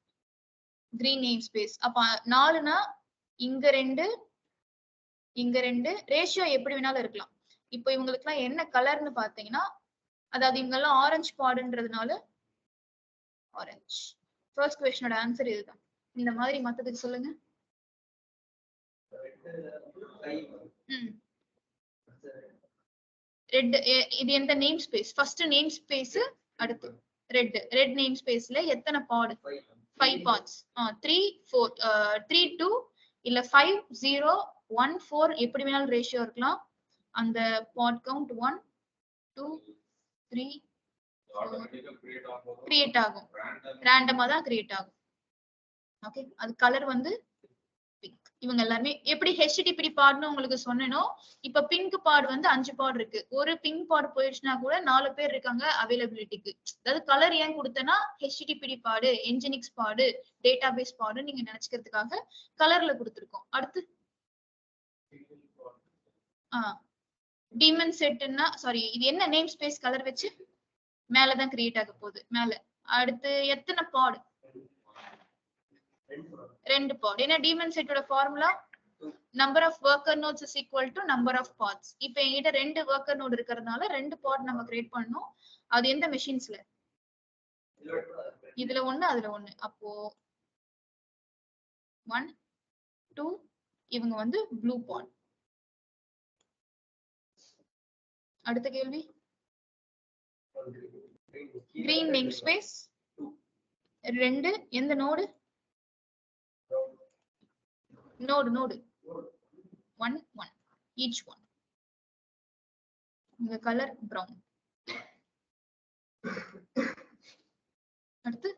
Speaker 1: green name space. அப்ப 4னா இங்க 2 இங்க 2 ரேஷியோ எப்படி வேணாலும் இருக்கலாம். இப்போ இவங்களுக்கு எல்லாம் என்ன கலர்னு பாத்தீங்கன்னா, அதாவது இவங்க எல்லாம் ஆரஞ்சு பாடுன்றதுனால ஆரஞ்சு. ஃபர்ஸ்ட் क्वेश्चनோட ஆன்சர் இதுதான். இந்த மாதிரி மத்ததுக்கு சொல்லுங்க. ரெட் இது எந்த name space? First name space. அடுத்து ரெட் நேம் ஸ்பேஸ்ல எத்தனை பாட்? 5 பார்ட்ஸ். 3 4 3 2 இல்ல 5 0 1 4 எப்படி வேணாலும் ரேஷியோ இருக்கலாம். அந்த பாட் கவுண்ட் 1 2 3 கிரியேட் ஆகும். ரேண்டமா தான் கிரியேட் ஆகும். ஓகே, அது கலர் வந்து பிங்க். இவங்க எல்லாமே எப்படி HTTP பாட்னு உங்களுக்கு சொன்னேனோ, இப்ப பிங்க் பாட் வந்து 5 பாட் இருக்கு. ஒரு பிங்க் பாட் போயிடுச்சுன்னா கூட 4 பேர் இருக்காங்க அவைலபிலிட்டிக்கு. அதாவது கலர் ஏன் கொடுத்தேன்னா HTTP பாடு, என்ஜினிக்ஸ் பாடு, டேட்டாபேஸ் பாடு நீங்க நினைச்சுக்கிறதுக்காக கலர்ல கொடுத்துருக்கோம். அடுத்து டீமன் செட்னா சாரி, இது என்ன நேம் ஸ்பேஸ்? கலர் வச்சு மேலதான் கிரியேட் ஆக போகுது மேல. அடுத்து எத்தனை பாட்? 2 பாட். ஏன்னா டீமன் செட்டோட formula number of worker nodes is equal to number of pods. இப்போ என்கிட்ட 2 ஒர்க்கர் நோட் இருக்கிறதுனால 2 பாட் நம்ம கிரியேட் பண்ணோம். அது எந்த மெஷின்ஸ்ல? இதுல 1 அதுல 1. அப்போ 1 2 இவங்க வந்து ப்ளூ பாட். அடுத்த கேள்வி. கிரீன் நேம் ஸ்பேஸ் 2 எந்த நோடு? Node 1 1 each one. இந்த கலர் பிரவுன். அடுத்து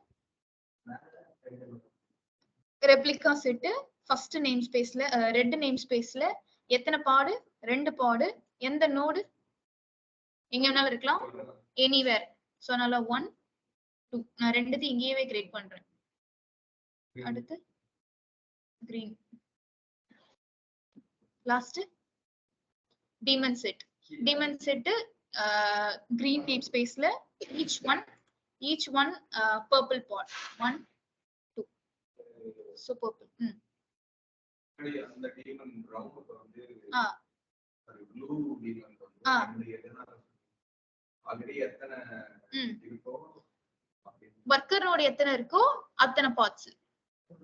Speaker 1: ரெப்ளிகா செட் ஃபர்ஸ்ட் நேம் ஸ்பேஸ்ல ரெட் நேம் ஸ்பேஸ்ல எத்தனை பாடு? 2 பாடு. எந்த நோடு? எங்க வேணாலும் இருக்கலாம், எனிவேர். சோ அதனால 1 2 நான் ரெண்டுத்தையும் இங்கேயே கிரியேட் பண்றேன். அடுத்து green. Last demon set. Demon set green name ஸ்பேஸ்ல each one purple pot 1 2. so purple.
Speaker 2: அந்த டீமன் பிரவுன் வந்து ப்ளூ டீமன் ஆல்ரெடி எத்தனை இருக்கோ
Speaker 1: வர்க்கர் நோட் எத்தனை இருக்கோ அத்தனை பாட்ஸ்.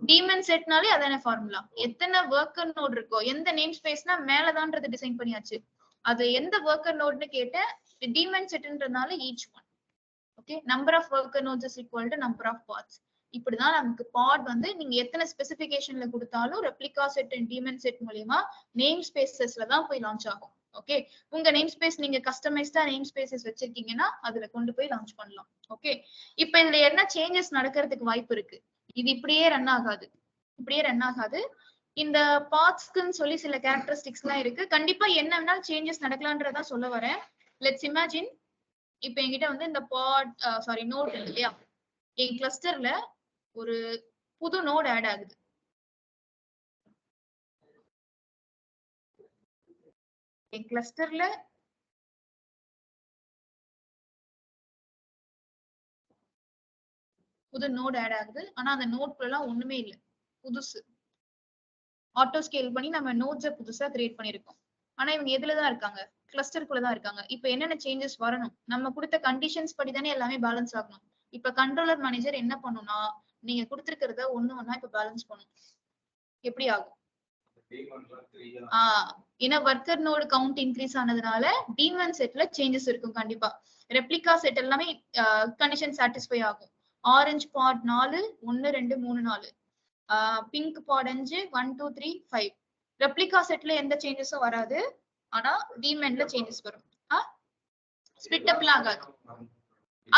Speaker 1: டீமன் செட்னாலே அதான ஃபார்முலா. எத்தனை வர்க்கர் நோட் இருக்கோ, எந்த நேம் ஸ்பேஸ்னா மேலதான்றது டிசைன் பண்ணியாச்சு. அது எந்த வர்க்கர் நோட்னு கேட்டேன். டீமன் செட்ன்றதுனால each one. Okay, number of worker nodes is equal to number of pods. இப்படிதான் நமக்கு பாட் வந்து நீங்க எத்தனை ஸ்பெசிபிகேஷன்ல கொடுத்தாலும் replica set and daemon set மூலமா நேம் ஸ்பேசஸ்ல தான் போய் லான்ச் ஆகும். ஓகே, உங்க நேம் ஸ்பேஸ் நீங்க கஸ்டமைஸ்டா நேம் ஸ்பேசஸ் வச்சிருக்கீங்கன்னா அதுல கொண்டு போய் லான்ச் பண்ணலாம். ஓகே, இப்போ இதுல என்ன சேஞ்சஸ் நடக்கிறதுக்கு வாய்ப்பு இருக்கு? இது இப்படியே ரன் ஆகாது. இந்த பார்ட்ஸ்க்குன்னு சொல்லி சில கேரக்டரிஸ்டிக்ஸ் எல்லாம் இருக்கு. கண்டிப்பா என்ன வேணாலும் சேஞ்சஸ் நடக்கலான்றதா சொல்ல வரேன். லெட்ஸ் இமேஜின் இப்ப என்கிட்ட வந்து இந்த நோட் இருக்கு இல்லையா? என் கிளஸ்டர்ல ஒரு புது நோட் ஆட் ஆகுது. என் கிளஸ்டர்ல புது நோட் ஆட் ஆகுது. ஆனா அந்த நோட்குள்ள எல்லாம் ஒண்ணுமே இல்ல, புதுசு. ஆட்டோ ஸ்கேல் பண்ணி நம்ம நோட்ஸை புதுசா கிரியேட் பண்ணிருக்கோம். ஆனா இவங்க எதுலதான் இருக்காங்க, கிளஸ்டருக்குள்ளதான் இருக்காங்க. இப்ப என்னென்ன சேஞ்சஸ் வரணும், நம்ம கொடுத்த கண்டிஷன்ஸ் படி தானே எல்லாமே பேலன்ஸ் ஆகணும். இப்ப கண்ட்ரோலர் மேனேஜர் என்ன பண்ணும்னா, நீங்க கொடுத்திருக்கிறத ஒண்ணா இப்ப பேலன்ஸ் பண்ணும். எப்படி ஆகும்? ஏன்னா ஒர்க்கர் நோடு கவுண்ட் இன்க்ரீஸ் ஆனதுனால டீமன் செட்ல சேஞ்சஸ் இருக்கும் கண்டிப்பா. ரெப்ளிகா செட் எல்லாமே கண்டிஷன் சாட்டிஸ்ஃபை ஆகும். ஆரஞ்சு பாட் 4, 1 2 3 4, பிங்க் பாட் 5, 1 2 3 5. ரெப்ளிகா செட்ல எந்த சேஞ்சஸும் வராது, ஆனா டீமன்ல சேஞ்சஸ் வரும். ஸ்பிட் அப்லாம் ஆகாது.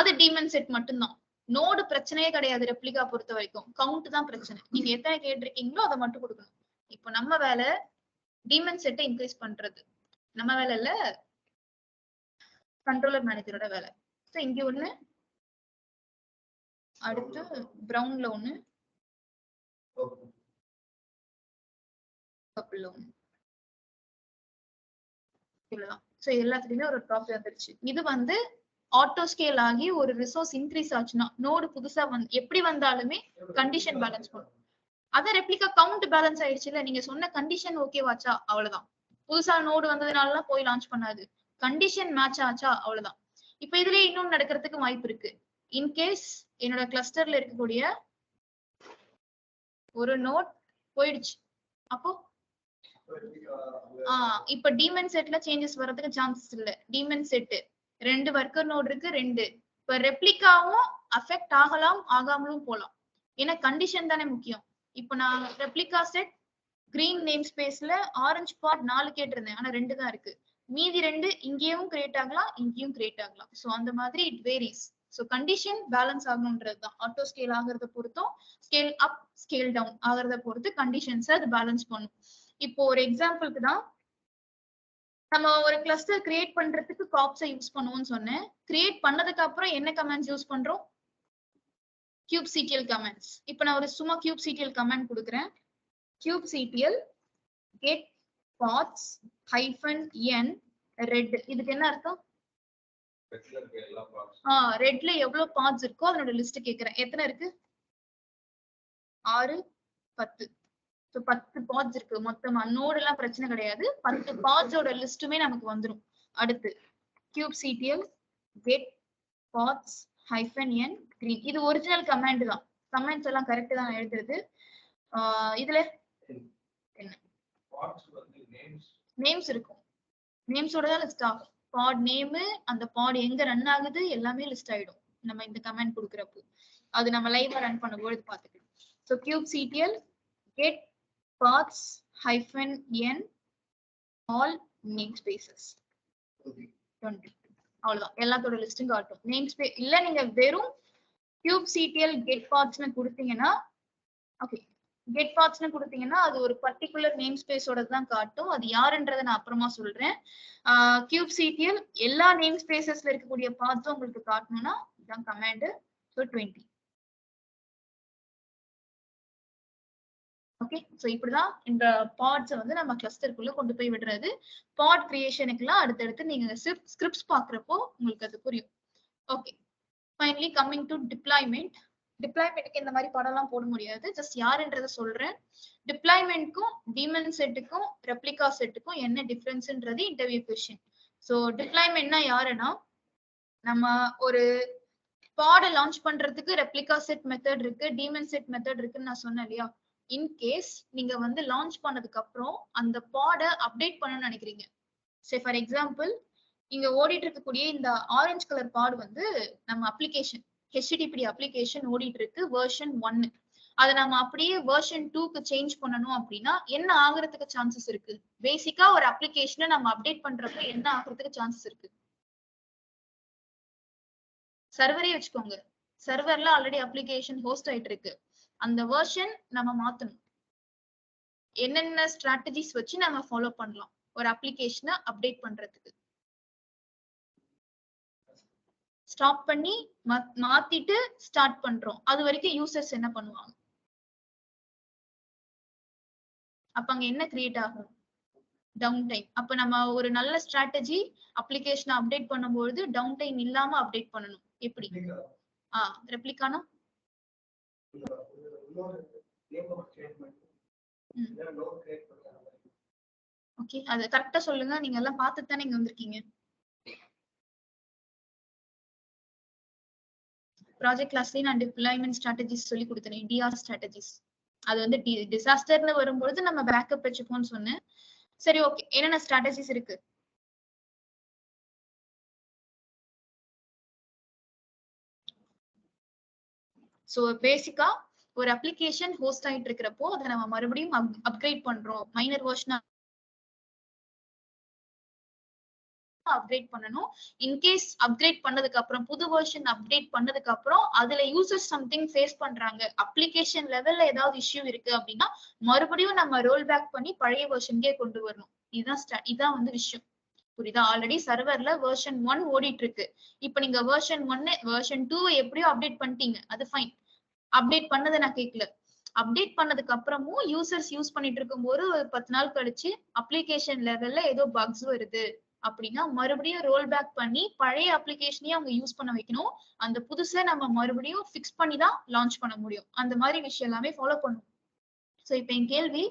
Speaker 1: அது டீமன் செட் மட்டும்தான். நோடு பிரச்சனையே கிடையாது. ரெப்ளிகா பொறுத்த வரைக்கும் கவுண்ட் தான் பிரச்சனை. நீங்க எத்தனை கேட்டிருக்கீங்களோ அதை மட்டும் கொடுக்கணும். இப்போ நம்ம வேலை டீமன் செட்டை இன்க்ரீஸ் பண்றது, நம்ம வேலை இல்ல, கண்ட்ரோலர் மேனேஜரோட வேலை. சோ இங்க ஒண்ணு, அடுத்து பிரவுன்ல ஒண்ணு, பர்பிள்ல ஒண்ணு. இவ்வளவுதான். சோ எல்லாத்துலயுமே ஒரு ட்ராப் வந்துருச்சு. இது வந்து ஆட்டோ ஸ்கேல் ஆகி ஒரு ரிசோர்ஸ் இன்க்ரீஸ் ஆச்சுன்னா, நோடு புதுசா எப்படி வந்தாலுமே கண்டிஷன் பேலன்ஸ் பண்ணும். அத ரெப்ளிகா கவுண்ட் பேலன்ஸ் ஆயிடுச்சு இல்ல, நீங்க சொன்ன கண்டிஷன் ஓகேவாச்சா அவ்வளவுதான். புதுசா நோடு வந்ததுனால போய் லான்ச் பண்ணாது, கண்டிஷன் மேட்ச் ஆச்சா அவ்வளவுதான். இப்ப இதுலயே இன்னும் நடக்கிறதுக்கு வாய்ப்பு இருக்கு. இன்கேஸ் என்னோட கிளஸ்டர்ல இருக்கக்கூடிய ஒரு நோட் போயிடுச்சு, அப்போ இப்ப டீமன் செட்ல சேஞ்சஸ் வர்றதுக்கு சான்சஸ் இல்ல. டீமன் செட் 2 ஒர்க்கர் நோட் இருக்கு, 2. இப்ப ரெப்ளிகாவும் அஃபெக்ட் ஆகலாம், ஆகாமலும் போலாம். ஏன்னா கண்டிஷன் தானே முக்கியம். இப்ப நான் ரெப்ளிகா செட் கிரீன் நேம் ஸ்பேஸ்ல ஆரஞ்சு பாட் 4 கேட்டிருந்தேன், ஆனா 2 தான் இருக்கு. மீதி 2 இங்கேயும் கிரியேட் ஆகலாம், இங்கேயும் கிரியேட் ஆகலாம். சோ அந்த மாதிரி it varies. So condition balance ஆகணும்ன்றதுதான். ஆட்டோ ஸ்கேல் ஆகிறத பொறுத்தும், ஸ்கேல் அப் ஸ்கேல் டவுன் ஆகிறத பொறுத்து கண்டிஷன்ஸ் அது பேலன்ஸ் பண்ணும். இப்போ ஒரு எக்ஸாம்பிளுக்கு தான், நம்ம ஒரு கிளஸ்டர் கிரியேட் பண்றதுக்கு காப்ஸை யூஸ் பண்ணுவோம்னு சொன்னேன். கிரியேட் பண்ணதுக்கு அப்புறம் என்ன கமெண்ட்ஸ் யூஸ் பண்றோம்? kubectl comments. இப்போ நான் ஒரு சும்மா kubectl கமெண்ட் கொடுக்குறேன். kubectl get paths -n red. இதுக்கு என்ன அர்த்தம்? ரெட்ல எவ்வளவு பாத்ஸ் இருக்கோ அதனோட லிஸ்ட் கேக்குறேன். எத்தனை இருக்கு? 6 10. 10 பாத்ஸ் இருக்கு மொத்தமா. நோடு எல்லாம் பிரச்சனை கிடையாது, 10 பாத்ஸோட லிஸ்ட்டுமே நமக்கு வந்துடும். அடுத்து kubectl get paths -n green. இது ஒரிஜினல் கமாண்ட் தான். கமெண்ட்ஸ் எல்லாம் கரெக்ட் தான் எழுதுறது. இதுல என்ன நேம்ஸ் இருக்கும், நேம்ஸோட தான் லிஸ்ட் ஆகும். பாட் நேம், அந்த பாட் எங்க ரன் ஆகுது எல்லாமே லிஸ்ட் ஆயிடும் நம்ம இந்த கமெண்ட் கொடுக்குறப்போ. அது நம்ம லைவா ரன் பண்ணும்போது பாத்துக்கலாம். So kubectl get paths -n all namespaces 20. அவ்வளவுதான், எல்லாத்தோட லிஸ்டும் காட்டும். நேம் ஸ்பேஸ் இல்ல, நீங்க வெறும் kubectl get paths கொடுத்தீங்கன்னா, ஓகே, கெட் பாத்ஸ்னு கொடுத்தீங்கன்னா அது ஒரு பர்டிகுலர் நேம் ஸ்பேஸோட தான் காட்டும். அது யாருன்றதை நான் அப்புறமா சொல்றேன். kubectl எல்லா நேம் ஸ்பேசஸ்ல இருக்கக்கூடிய பாத்ஸும் உங்களுக்கு காட்டணும்னா இதான் கமாண்ட். ஸோ 20. ஓகே, ஸோ இப்படிதான் இந்த பாட்ஸை வந்து நம்ம கிளஸ்டருக்குள்ள கொண்டு போய் விடுறது. பாட் கிரியேஷனுக்குலாம் அடுத்தடுத்து நீங்க ஸ்கிரிப்ட்ஸ் பாக்குறப்போ உங்களுக்கு அது புரியும். Okay, finally coming to deployment. டிப்ளாய்மெண்ட்க்கு இந்த மாதிரி படம்லாம் போட முடியாது, ஜஸ்ட் யாருன்றத சொல்றேன். டிப்ளாய்மெண்ட்க்கும் டீமன் செட்டுக்கும் ரெப்ளிகா செட்டுக்கும் என்ன டிஃபரன்ஸ்ன்றது இன்டர்வியூ கொஸ்டின். ஸோ டிப்ளாய்மெண்ட்னா யாருன்னா, நம்ம ஒரு பாட லான்ச் பண்றதுக்கு ரெப்ளிகா செட் மெத்தட் இருக்கு, டீமன் செட் மெத்தட் இருக்குன்னு நான் சொன்னேன் இல்லையா. இன்கேஸ் நீங்க வந்து லான்ச் பண்ணதுக்கு அப்புறம் அந்த பாட அப்டேட் பண்ணணும்னு நினைக்கிறீங்க. சே ஃபார் எக்ஸாம்பிள், இங்க ஓடிட்டு இருக்கக்கூடிய இந்த ஆரஞ்சு கலர் பாட் வந்து நம்ம அப்ளிகேஷன் HTTP அப்ளிகேஷன் ஓடிட்டு இருக்கு வெர்ஷன் 1. அதை நம்ம அப்படியே வெர்ஷன் 2க்கு சேஞ்ச் பண்ணணும் அப்படின்னா என்ன ஆகுறதுக்கு சான்சஸ் இருக்கு? பேசிக்கா ஒரு அப்ளிகேஷனை நம்ம அப்டேட் பண்றப்ப என்ன ஆகுறதுக்கு சான்சஸ் இருக்கு? சர்வரே வச்சுக்கோங்க, சர்வர்ல ஆல்ரெடி அப்ளிகேஷன் ஹோஸ்ட் ஆயிட்டு இருக்கு, அந்த வெர்ஷன் நம்ம மாத்தணும். என்னென்ன ஸ்ட்ராட்டஜிஸ் வச்சு நம்ம ஃபாலோ பண்ணலாம் ஒரு அப்ளிகேஷனை அப்டேட் பண்றதுக்கு? ஸ்டாப் பண்ணி மாத்திட்டு ஸ்டார்ட் பண்றோம், அது வரைக்கும் யூசர்ஸ் என்ன பண்ணுவாங்க? அப்ப அங்க என்ன கிரியேட் ஆகும்? Down time. அப்ப நம்ம ஒரு நல்ல ஸ்ட்ராட்டஜி அப்ளிகேஷனை அப்டேட் பண்ணும்போது டவுன் டைம் இல்லாம அப்டேட் பண்ணணும். எப்படி? ரெப்ளிகானா ஓகே, அது கரெக்டா சொல்லுங்க. நீங்க எல்லாம் பார்த்துட்டு தானே இங்க வந்திருக்கீங்க. ப்ராஜெக்ட் கிளாஸ்லயே நான் டிப்ளாய்மென்ட் ஸ்ட்ராட்டஜிஸ் சொல்லி கொடுத்தேன், டிஆர் ஸ்ட்ராட்டஜிஸ். அது வந்து டிசாஸ்டர்னு வரும்பொழுது நம்ம பேக்கப் வச்சுப்போம்னு சொன்னேன். சரி, ஓகே, என்னென்ன ஸ்ட்ராட்டஜிஸ் இருக்கு? சோ பேசிக்கா ஒரு அப்ளிகேஷன் ஹோஸ்ட் ஆயிட்டு இருக்கிறப்போ அதை நம்ம மறுபடியும் அப்கிரேட் பண்றோம், மைனர் வெர்ஷனா அப்கிரேட் பண்ணணும். இன்கேஸ் அப்கிரேட் பண்ணதுக்கு அப்புறம், புது வெர்ஷன் அப்டேட் பண்ணதுக்கு அப்புறம் அதுல யூசர்ஸ் சம்திங் ஃபேஸ் பண்றாங்க, அப்ளிகேஷன் லெவல்ல ஏதாவது இஷ்யூ இருக்கு அப்படின்னா மறுபடியும் நம்ம ரோல் பேக் பண்ணி பழைய வெர்ஷன்கே கொண்டு வரணும். இதான் வந்து விஷயம். புரியுதா? ஆல்ரெடி சர்வர்ல வெர்ஷன் 1 ஓடிட்டு இருக்கு. இப்ப நீங்க வெர்ஷன் 1 வெர்ஷன் 2 எப்படியோ அப்டேட் பண்ணிட்டீங்க, அது ஃபைன். அப்டேட் பண்ணதை நான் கேட்கல. அப்டேட் பண்ணதுக்கு அப்புறமும் யூசர்ஸ் யூஸ் பண்ணிட்டு இருக்கும் போது ஒரு 10 நாள் கழிச்சு அப்ளிகேஷன் லெவல்ல ஏதோ பக்ஸ் வருது அப்படின்னா மறுபடியும் ரோல் பேக் பண்ணி பழைய அப்ளிகேஷனையும் அவங்க யூஸ் பண்ண வைக்கணும். அந்த புதுசை நம்ம மறுபடியும் ஃபிக்ஸ் பண்ணி தான் லான்ச் பண்ண முடியும். அந்த மாதிரி விஷயம் எல்லாமே ஃபாலோ பண்ணணும். சோ இப்ப என் கேள்வி,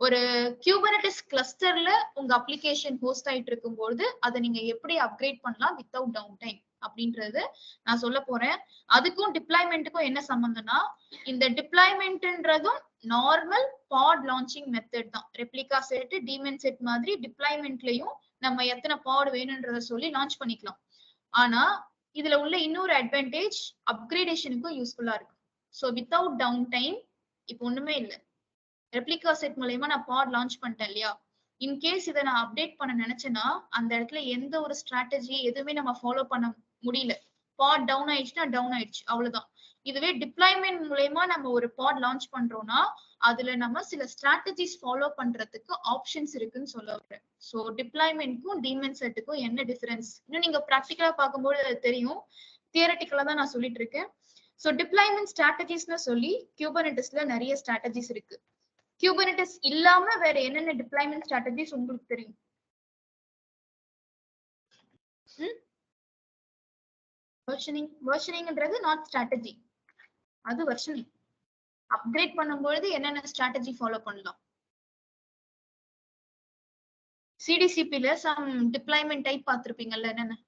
Speaker 1: ஒரு குபர்னெட்டிஸ் கிளஸ்டர்ல உங்க அப்ளிகேஷன் ஹோஸ்ட் ஆயிட்டு இருக்கும்போது அதை நீங்க எப்படி அப்கிரேட் பண்ணலாம் வித்தவுட் டவுன் டைம் அப்படின்றது நான் சொல்ல போறேன். அதுக்கும் டிப்ளாய்மெண்ட்டுக்கும் என்ன சம்பந்தம்னா, இந்த டிப்ளாய்மெண்ட்ன்றதும் நார்மல் பாட் லான்ச்சிங் மெத்தட் தான். ரெப்ளிகா செட், டீமன் செட் மாதிரி டிப்ளாய்மெண்ட்லயும் நம்ம எத்தனை பாட் வேணும்ன்றத சொல்லி லான்ச் பண்ணிக்கலாம். ஆனா இதுல உள்ள இன்னொரு அட்வான்டேஜ் அப்கிரேடேஷனுக்கும் யூஸ்ஃபுல்லா இருக்கு. சோ வித்தவுட் டவுன் டைம் இப்ப ஒண்ணுமே இல்லை, ரெப்ளிகா செட் மூலமா நான் பாட் லான்ச் பண்ணிட்டேன் இல்லையா? இன்கேஸ் இதை நான் அப்டேட் பண்ண நினைச்சேன்னா அந்த இடத்துல எந்த ஒரு ஸ்ட்ராட்டஜி எதுவுமே நம்ம ஃபாலோ பண்ண முடியல. பாட் டவுன் ஆயிடுச்சுன்னா டவுன் ஆயிடுச்சு, அவ்வளவுதான். இதுவே டிப்ளாய்மெண்ட் மூலமா நம்ம ஒரு பாட் லான்ச் பண்றோம்னா அதுல நம்ம சில ஸ்ட்ராட்டஜிஸ் ஃபாலோ பண்றதுக்கு ஆப்ஷன்ஸ் இருக்குன்னு சொல்ல வரேன். சோ டிப்ளாய்மெண்ட்க்கும் டீமன் செட்டுக்கும் என்ன டிஃபரன்ஸ் இன்னும் நீங்க பிராக்டிகலா பார்க்கும்போது அது தெரியும். தியரட்டிக்கலா தான் நான் சொல்லிட்டு இருக்கேன். சோ டிப்ளாய்மெண்ட் ஸ்ட்ராட்டஜிஸ்னு சொல்லி குபர்னெட்டிஸ்ல நிறைய ஸ்ட்ராட்டஜிஸ் இருக்கு. குபர்னெட்டிஸ் இல்லாம வேற என்னென்ன டிப்ளாய்மெண்ட் ஸ்ட்ராட்டஜிஸ் உங்களுக்கு தெரியும்? வெர்ஷனிங்ன்றது நாட் ஸ்ட்ராட்டஜி, அது வெர்ஷனிங். அப்கிரேட் பண்ணும்போது என்னென்ன ஸ்ட்ராட்டஜி ஃபாலோ பண்ணலாம்? சிடிசிபில சம் டிப்ளாய்மெண்ட் டைப் பார்த்திருப்பீங்கல்ல, என்னென்ன?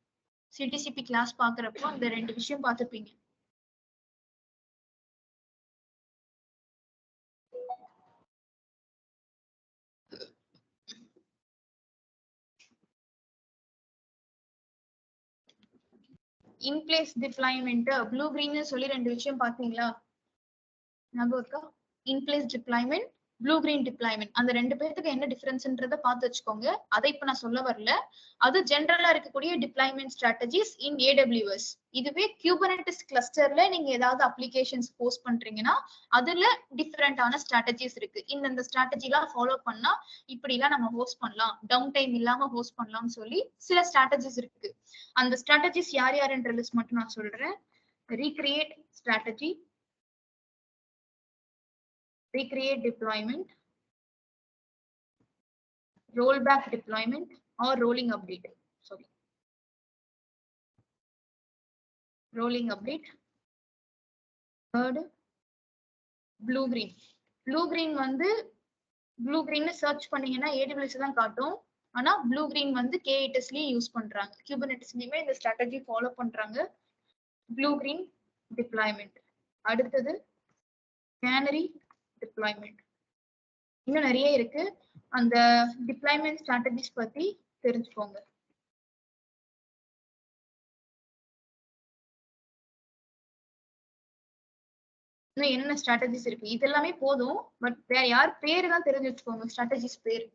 Speaker 1: சிடிசிபி கிளாஸ் பாக்குறப்போ அந்த 2 விஷயம் பார்த்திருப்பீங்க. இன்பிளேஸ் டிப்ளாய்மெண்ட், ப்ளூ கிரீன் சொல்லி 2 விஷயம் பாத்தீங்களா? ஞாபகம் இருக்கா? இன்பிளேஸ் டிப்ளாய்மெண்ட், ப்ளூ கிரீன் டிப்ளாய்மெண்ட், அந்த 2 பேருக்கு என்ன டிஃபரன்ஸ்ன்றத பார்த்து வச்சுக்கோங்க. அதை இப்ப நான் சொல்ல வரல. அது ஜெனரலா இருக்கக்கூடிய டிப்ளாய்மெண்ட் ஸ்ட்ராட்டஜிஸ் இன் AWS. இதுவே குபர்னெட்டிஸ் கிளஸ்டர்ல நீங்க ஏதாவது அப்ளிகேஷன்ஸ் போஸ்ட் பண்றீங்கன்னா அதுல டிஃபரெண்டான ஸ்ட்ராட்டஜிஸ் இருக்கு. இந்த ஸ்ட்ராட்டஜி எல்லாம் ஃபாலோ பண்ணா இப்படி எல்லாம் நம்ம ஹோஸ்ட் பண்ணலாம், டவுன் டைம் இல்லாம ஹோஸ்ட் பண்ணலாம்னு சொல்லி சில ஸ்ட்ராட்டஜிஸ் இருக்கு. அந்த ஸ்ட்ராட்டஜிஸ் யார் யாருன்ற லிஸ்ட் மட்டும் நான் சொல்றேன். recreate strategy, recreate deployment, rollback deployment or rolling update. Sorry, rolling update. Third, blue green. Blue green வந்து blue green சர்ச் பண்ணீங்கன்னா AWS தான் காட்டும். ஆனா blue green வந்து K8s லயும் யூஸ் பண்றாங்க, குபர்னெட்டிஸ்லயுமே இந்த ஸ்ட்ராட்டஜி ஃபாலோ பண்றாங்க. blue green deployment. அடுத்தது canary deployment. இன்னும் நிறைய இருக்கு. அந்த டிப்ளாய்மெண்ட் ஸ்ட்ராட்டஜிஸ் பத்தி தெரிஞ்சுக்கோங்க. இன்னும் என்னென்ன ஸ்ட்ராட்டஜிஸ் இருக்கு இது எல்லாமே போதும். பட் வேற யார் பேரு தான் தெரிஞ்சு வச்சுக்கோங்க, ஸ்ட்ராட்டஜிஸ் பேர்.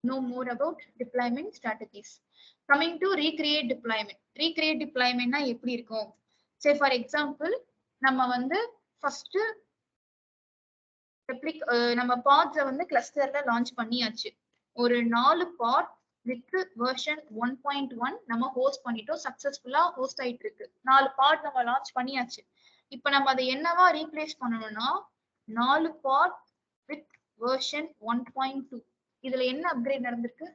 Speaker 1: Know more about deployment strategies. Coming to recreate deployment. Recreate deployment னா எப்படி இருக்கும்? Say for example, நம்ம வந்து ஃபர்ஸ்ட் நம்ம பாட்ஸை வந்து கிளஸ்டர்ல லான்ச் பண்ணியாச்சு. ஒரு 4 பாட் வித் வெர்ஷன் 1.1 நம்ம ஹோஸ்ட் பண்ணிட்டோம், சக்சஸ்ஃபுல்லா ஹோஸ்ட் ஆயிட்டு இருக்கு. 4 பாட் நம்ம லான்ச் பண்ணியாச்சு. இப்ப நம்ம அதை என்னவா ரீப்ளேஸ் பண்ணணும்னா 4 பாட் வித் வெர்ஷன் 1.2. இதுல என்ன அப்கிரேட் நடந்திருக்கு?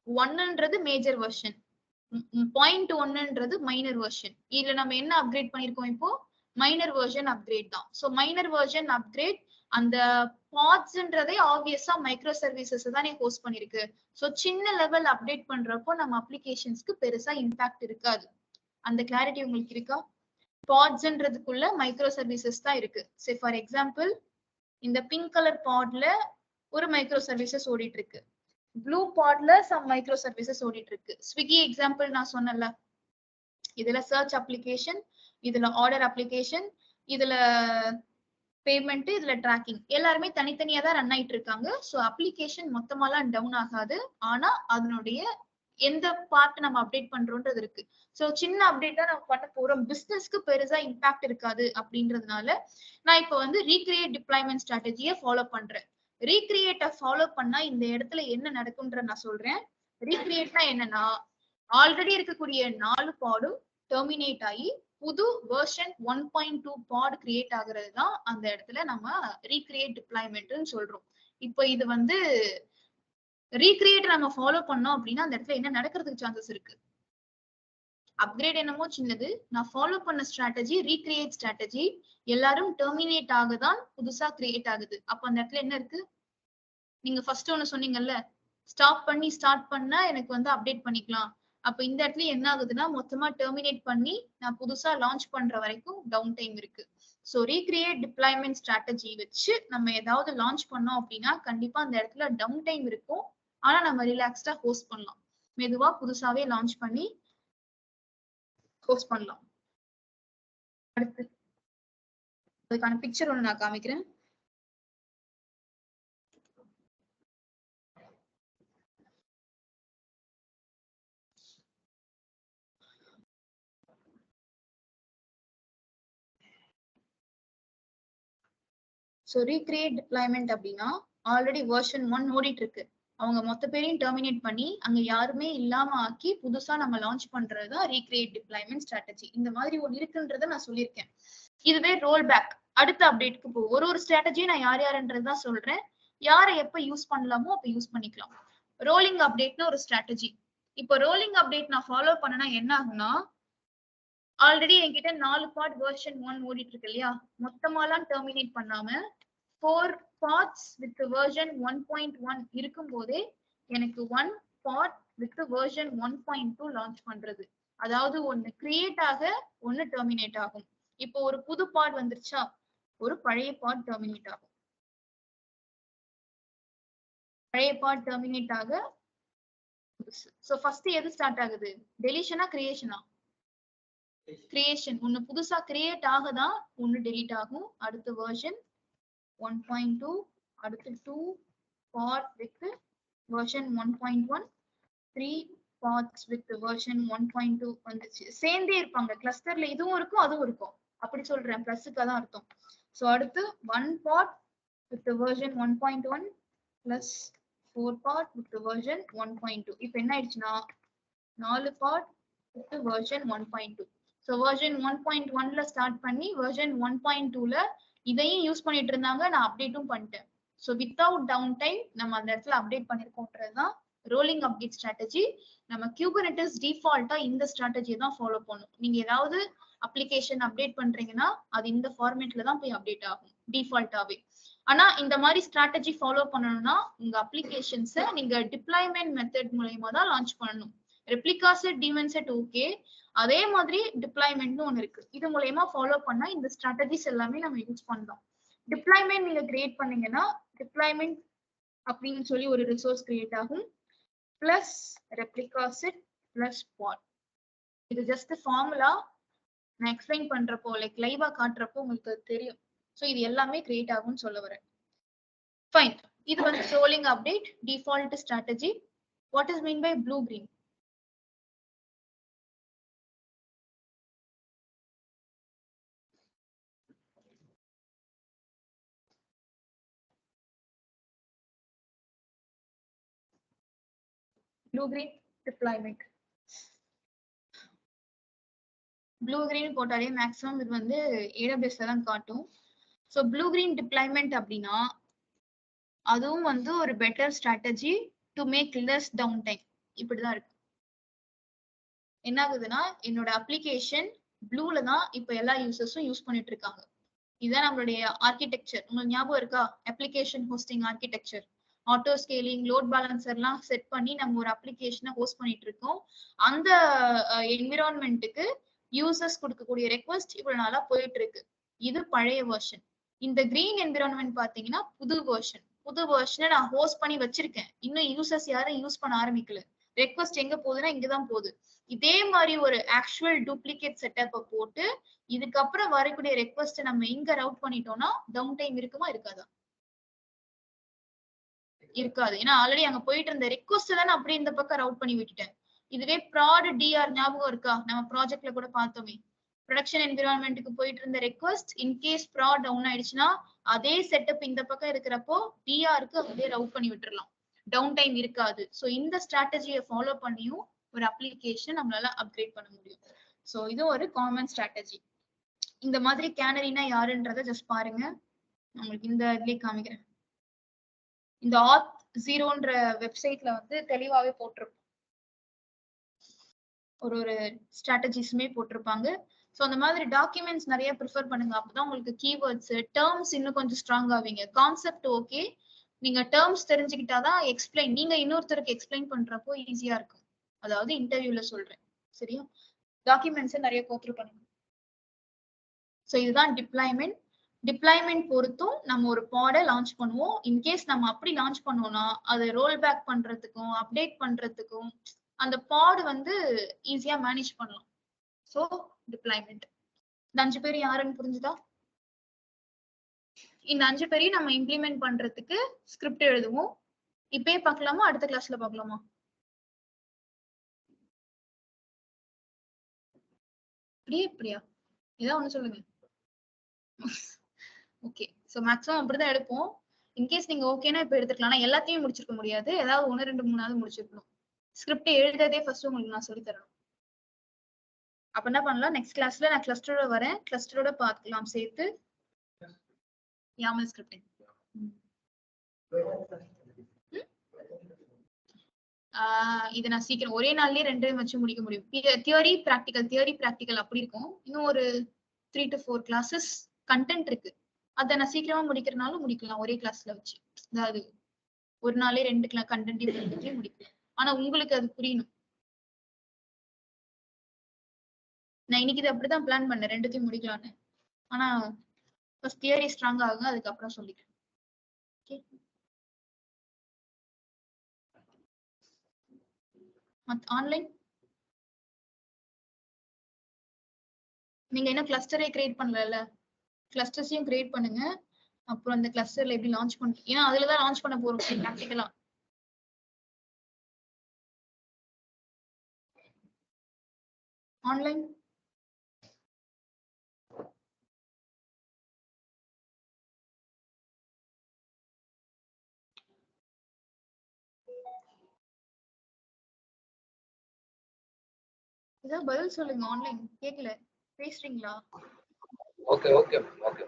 Speaker 1: 1ன்றது மேஜர் வெர்ஷன், பாயிண்ட் ஒன்னுன்றது மைனர் வெர்ஷன். இதுல நம்ம என்ன அப்கிரேட் பண்ணிருக்கோம் இப்போ? மைனர் வெர்ஷன் அப்கிரேட் தான். சோ மைனர் வெர்ஷன் அப்கிரேட் அந்த பாட்ஸ்ன்றதே ஆப்வியஸா மைக்ரோ சர்வீசஸ் தானே ஹோஸ்ட் பண்ணிருக்கு. சோ சின்ன லெவல் அப்டேட் பண்றப்போ நம்ம அப்ளிகேஷன்ஸ்க்கு பெருசா இம்பாக்ட் இருக்காது. அந்த கிளாரிட்டி உங்களுக்கு இருக்கா? பாட்ஸ்ன்றதுக்குள்ள மைக்ரோ சர்வீசஸ் தான் இருக்கு. சே ஃபார் எக்ஸாம்பிள் இந்த பிங்க் கலர் பாட்ல ஒரு மைக்ரோ சர்வீசஸ் ஓடிட்டு இருக்கு. ப்ளூ பாட்ல சம் மைக்ரோ சர்வீசஸ் ஓடிட்டு இருக்கு. ஸ்விக்கி எக்ஸாம்பிள் நான் சொன்னல, இதுல சர்ச் அப்ளிகேஷன், இதுல ஆர்டர் அப்ளிகேஷன், இதுல பேமெண்ட், இதுல ட்ராக்கிங், எல்லாருமே தனித்தனியா தான் ரன் ஆயிட்டு இருக்காங்க. சோ அப்ளிகேஷன் மொத்தமாலாம் டவுன் ஆகாது. ஆனா அதனுடைய எந்த பார்ட் நம்ம அப்டேட் பண்றோம்ன்றது இருக்கு. சோ சின்ன அப்டேட் தான் நம்ம பண்ண போறோம், பிசினஸ்க்கு பெருசா இம்பாக்ட் இருக்காது அப்படின்றதுனால நான் இப்போ வந்து ரீக்ரியேட் டிப்ளாய்மென்ட் ஸ்ட்ராட்டஜியை ஃபாலோ பண்றேன். ரீக்ரியேட்டை ஃபாலோ பண்ணா இந்த இடத்துல என்ன நடக்கும்ன்ற நான் சொல்றேன். ரீக்ரியேட்னா என்னன்னா, ஆல்ரெடி இருக்கக்கூடிய 4 பாடும் டெர்மினேட் ஆகி புது வெர்ஷன் 1.2 பாட் கிரியேட் ஆகுறது தான் அந்த இடத்துல நம்ம ரீக்ரியேட் டிப்ளாய்மென்ட்னு சொல்றோம். இப்போ இது வந்து ரீக்ரியேட் நம்ம ஃபாலோ பண்ணோம் அப்படின்னா அந்த இடத்துல என்ன நடக்கிறதுக்கு சான்சஸ் இருக்கு? அப்கிரேட் என்னமோ சின்னது, நான் ஃபாலோ பண்ண ஸ்ட்ராட்டஜி ரீக்ரியேட் ஸ்ட்ராட்டஜி, எல்லாரும் டெர்மினேட் ஆகதான் புதுசா கிரியேட் ஆகுது. அப்ப அந்த இடத்துல என்ன இருக்கு? நீங்க ஃபர்ஸ்ட் ஒன்னு சொன்னீங்கல்ல, ஸ்டாப் பண்ணி ஸ்டார்ட் பண்ணா எனக்கு வந்து அப்டேட் பண்ணிக்கலாம். அப்ப இந்த இடத்துல என்ன ஆகுதுன்னா மொத்தமா டெர்மினேட் பண்ணி நான் புதுசா லான்ச் பண்ற வரைக்கும் டவுன் டைம் இருக்கு. சோ ரீக்ரியேட் டிப்ளாய்மென்ட் ஸ்ட்ராட்டஜி வச்சு நம்ம ஏதாவது லான்ச் பண்ணோம் அப்படின்னா கண்டிப்பா அந்த இடத்துல டவுன் டைம் இருக்கும். ஆனா நம்ம ரிலாக்ஸ்டா ஹோஸ்ட் பண்ணலாம். மெதுவா புதுசாவே லான்ச் பண்ணி ஹோஸ்ட் பண்ணலாம். அடுத்து அதுக்கான பிக்சர் ஒன்று நான் காமிக்கிறேன். ஸோ ரீக்ரியேட் டிப்ளாய்மென்ட் அப்படின்னா ஆல்ரெடி வெர்ஷன் 1 ஓடிட்டு இருக்கு, அவங்க மொத்த பேரையும் டெர்மினேட் பண்ணி அங்க யாருமே இல்லாம ஆக்கி புதுசா நம்ம லான்ச் பண்றதுதான் ரீக்ரியேட் டிப்ளாய்மென்ட் ஸ்ட்ராட்டஜி. இந்த மாதிரி ஒன்று இருக்குன்றத நான் சொல்லியிருக்கேன். இதுவே ரோல் பேக் அடுத்த அப்டேட்க்கு போ. ஒரு ஸ்ட்ராட்டஜியும் நான் யார் யாருன்றதுதான் சொல்றேன். யாரை எப்ப யூஸ் பண்ணலாமோ அப்ப யூஸ் பண்ணிக்கலாம். ரோலிங் அப்டேட்னு ஒரு ஸ்ட்ராட்டஜி. இப்போ ரோலிங் அப்டேட் நான் ஃபாலோ பண்ணனா என்ன ஆகும்னா, ஆல்ரெடி என்கிட்ட 4 பார்ட் வெர்ஷன் 1 ஓடிட்டு இருக்கு இல்லையா, மொத்தமாலாம் டெர்மினேட் பண்ணாம 4 பார்ட்ஸ் வித் வெர்ஷன் 1.1 இருக்கும் போதே எனக்கு 1 பார்ட் வித் வெர்ஷன் 1.2 லான்ச் பண்றது. அதாவது ஒன்னு கிரியேட் ஆக ஒன்னு டெர்மினேட் ஆகும். இப்போ ஒரு புது பார்ட் வந்துருச்சா, ஒரு பழைய பார்ட் டெர்மினேட் ஆகும். பழைய பார்ட் டெர்மினேட் ஆக புதுசு. சோ ஃபர்ஸ்ட் எது ஸ்டார்ட் ஆகுது? டெலிஷனா கிரியேஷனா? கிரியேஷன். ஒன்னு புதுசா கிரியேட் ஆகதான் ஒன்னு டெலீட் ஆகும். அடுத்த வெர்ஷன் 1.2, அடுத்து 2 part with version 1.1, 3 parts with version 1.2 வந்துச்சு. சேர்ந்தே இருப்பாங்க கிளஸ்டர்ல, இதுவும் இருக்கும் அதுவும் இருக்கும். அப்படி சொல்றேன், பிளஸ்க்கு தான் அர்த்தம். சோ அடுத்து 1 pod with version 1.1 plus 4 pod with version 1.2. இப்போ என்ன ஆயிடுச்சுன்னா 4 pod with version 1.2. So version 1.1ல ஸ்டார்ட் பண்ணி வெர்ஷன் 1.2ல இதையும் யூஸ் பண்ணிட்டு இருந்தாங்க, நான் அப்டேட்டும் பண்ணிட்டேன். ஸோ வித்தவுட் டவுன் டைம் நம்ம அந்த இடத்துல அப்டேட் பண்ணிருக்கோம்ன்றதுதான் ரோலிங் அப்டேட் ஸ்ட்ராட்டஜி. நம்ம குபர்நெட்டிஸ் டிஃபால்ட்டா இந்த ஸ்ட்ராட்டஜியை தான் ஃபாலோ பண்ணும். நீங்க ஏதாவது அப்ளிகேஷன் அப்டேட் பண்றீங்கன்னா அது இந்த ஃபார்மேட்ல தான் போய் அப்டேட் ஆகும் டிஃபால்ட்டாவே. ஆனா இந்த மாதிரி ஸ்ட்ராட்டஜி ஃபாலோ பண்ணணும்னா உங்க அப்ளிகேஷன்ஸை நீங்க டிப்ளாய்மென்ட் மெத்தட் மூலமா தான் லான்ச் பண்ணணும். Replica set, demon set okay, அதே மாதிரி டிப்ளாய்மென்ட்னு ஒன்று இருக்கு. இது மூலமா ஃபாலோ பண்ணா இந்த ஸ்ட்ராட்டஜிஸ் எல்லாமே நம்ம யூஸ் பண்ணலாம். டிப்ளாய்மென்ட் நீங்க கிரியேட் பண்ணீங்கன்னா டிப்ளாய்மென்ட் அப்படின்னு சொல்லி ஒரு ரிசோர்ஸ் கிரியேட் ஆகும், பிளஸ் ரெப்ளிகா செட் பிளஸ் பாட். இது ஜஸ்ட் ஃபார்முலா. நான் எக்ஸ்பிளைன் பண்றப்போ லைக் லைவா காட்டுறப்போ உங்களுக்கு தெரியும். ஸோ இது எல்லாமே கிரியேட் ஆகும்னு சொல்ல வரேன். ஃபைன். இது வந்து rolling update default strategy. What is mean by blue green? Blue green deployment. Blue green போட்டாலே மேக்ஸிமம் இது வந்து ஏடபிள்யூஎஸ்ல தான் காட்டும். ஸோ ப்ளூ கிரீன் டிப்ளாய்மென்ட் அப்படின்னா அதுவும் வந்து ஒரு better strategy to make less down time. இப்படிதான் இருக்கு. என்ன ஆகுதுன்னா என்னோட அப்ளிகேஷன் ப்ளூல தான் இப்ப எல்லா யூசர்ஸும் யூஸ் பண்ணிட்டு இருக்காங்க. இதுதான் நம்மளுடைய ஆர்கிடெக்சர். உங்களுக்கு ஞாபகம் இருக்கா? Application hosting architecture, auto scaling, load பேலன்சர்லாம் செட் பண்ணி நம்ம ஒரு அப்ளிகேஷனை ஹோஸ்ட் பண்ணிட்டு இருக்கோம். அந்த என்விரான்மெண்ட்டுக்கு யூசர்ஸ் கொடுக்கக்கூடிய ரெக்வஸ்ட் இவ்வளவு நாளா போயிட்டு இருக்கு. இது பழைய வெர்ஷன். இந்த கிரீன் என்விரான்மெண்ட் பாத்தீங்கன்னா புது வெர்ஷன். புது வெர்ஷனை நான் ஹோஸ்ட் பண்ணி வச்சிருக்கேன். இன்னும் யூசர்ஸ் யாரும் யூஸ் பண்ண ஆரம்பிக்கல. ரெக்வஸ்ட் எங்க போகுதுன்னா இங்கதான் போகுது. இதே மாதிரி ஒரு ஆக்சுவல் டூப்ளிகேட் செட்டப்பை போட்டு இதுக்கப்புறம் வரக்கூடிய ரெக்வஸ்ட் நம்ம இங்க ரவுட் பண்ணிட்டோம்னா டவுன் டைம் இருக்குமா இருக்காதா? இருக்காது. ஏன்னா ஆல்ரெடி அங்க போயிட்டு இருந்த ரெக்வஸ்ட் தான் அப்படியே இந்த பக்கம் ரவுட் பண்ணி விட்டுட்டேன். இதுவே ப்ராட் டிஆர் ஞாபகம் இருக்கா? நம்ம ப்ராஜெக்ட்ல கூட பார்த்தோமே. ப்ரொடக்ஷன் என்விரான்மெண்ட்டுக்கு போயிட்டு இருந்த ரெக்வஸ்ட் இன்கேஸ் ப்ராட் டவுன் ஆயிடுச்சுன்னா அதே செட்டப் இந்த பக்கம் இருக்கிறப்போ டிஆருக்கு அப்படியே ரவுட் பண்ணி விட்டுறலாம். டவுன் டைம் இருக்காது. ஸோ இந்த ஸ்ட்ராட்டஜியை ஃபாலோ பண்ணியும் ஒரு அப்ளிகேஷன் நம்மளால அப்கிரேட் பண்ண முடியும். ஸோ இது ஒரு காமன் ஸ்ட்ராட்டஜி. இந்த மாதிரி கேனரினா யாருன்றத ஜஸ்ட் பாருங்க. உங்களுக்கு இந்த இதுலயே காமிக்கிறேன். இந்த ஆத் 0ன்ற வெப்சைட்ல வந்து தெளிவாவே போட்டிருப்போம். ஒரு ஸ்ட்ராட்டஜிஸுமே போட்டிருப்பாங்க. ஸோ அந்த மாதிரி டாக்குமெண்ட்ஸ் நிறைய ப்ரிஃபர் பண்ணுங்க. அப்பதான் உங்களுக்கு கீவேர்ட்ஸ், டேர்ம்ஸ் இன்னும் கொஞ்சம் ஸ்ட்ராங் ஆவீங்க. கான்செப்ட் ஓகே, நீங்க டேர்ம்ஸ் தெரிஞ்சுக்கிட்டாதான் எக்ஸ்பிளைன், நீங்க இன்னொருத்தருக்கு எக்ஸ்பிளைன் பண்றப்போ ஈஸியா இருக்கும். அதாவது இன்டர்வியூல சொல்றேன். சரியா? டாக்குமெண்ட்ஸ் நிறைய கோத்ரூ பண்ணுங்க. ஸோ இதுதான் டிப்ளாய்மெண்ட். டிப்ளாய்மெண்ட் பொறுத்தும் நம்ம ஒரு பாடை லான்ச் பண்ணுவோம். இன்கேஸ் நம்ம அப்படி லான்ச் பண்ணோம்னா அதை ரோல் பேக் பண்றதுக்கும் அப்டேட் பண்றதுக்கும் அந்த பாட் வந்து ஈஸியா மேனேஜ் பண்ணலாம். So deployment. இந்த 5 பேர் யாருன்னு புரிஞ்சுதா? இந்த 5 பேரையும் நம்ம இம்ப்ளிமெண்ட் பண்றதுக்கு ஸ்கிரிப்ட் எழுதுவோம். இப்பயே பார்க்கலாமா? அடுத்த கிளாஸ்ல பார்க்கலாமா? இப்படியா? ஏதாவது ஒண்ணு சொல்லுங்க. ஓகே. ஸோ மேக்ஸிமம் அப்படிதான் எடுப்போம். இன்கேஸ் நீங்க ஓகேனா இப்ப எடுத்துக்கலாம். ஆனா எல்லாத்தையும் முடிச்சிருக்க முடியாது. ஏதாவது 1, 2, 3 முடிச்சிருக்கணும். ஸ்கிரிப்ட் எழுதுறதே ஃபர்ஸ்ட் உங்களுக்கு நான் சொல்லி தரணும். அப்ப என்ன பண்ணலாம்? நெக்ஸ்ட் கிளாஸ்ல நான் கிளஸ்டரோட வரேன். கிளஸ்டரோட பார்க்கலாம் சேர்த்து. YAML scripting. இதை நான் சீக்கிரம் ஒரே நாள்லயே 2 வச்சு முடிக்க முடியும். தியரி பிராக்டிக்கல் அப்படி இருக்கும். இன்னும் ஒரு 3 to 4 கிளாஸஸ் கண்டென்ட் இருக்கு. அதை நான் சீக்கிரமா முடிக்கிறனாலும் முடிக்கலாம் ஒரே கிளாஸ்ல வச்சு. அதாவது ஒரு நாளே 2 கண்டென்ட் முடிக்கலாம். ஆனா உங்களுக்கு அது புரியணும். நான் இன்னைக்கு இது அப்படிதான் பிளான் பண்ணேன், 2த்தையும் முடிக்கலான்னு. ஆனா ஃபர்ஸ்ட் தியரி ஸ்ட்ராங் ஆகுங்க, அதுக்கப்புறம் சொல்லிக்கிறேன். ஆன்லைன் நீங்க என்ன கிளஸ்டரே கிரியேட் பண்ணல, கிளஸ்டர்ஸையும் கிரியேட் பண்ணுங்க. அப்புறம் அந்த கிளஸ்டர்ல எப்படி லான்ச் பண்ணி, ஏன்னா அதுலதான் லான்ச் பண்ண போறோம் பிராக்டிகலா. ஆன்லைன் ஏதாவது பதில் சொல்லுங்க. ஆன்லைன் கேட்கல, பேசுறீங்களா?
Speaker 2: Okay okay okay.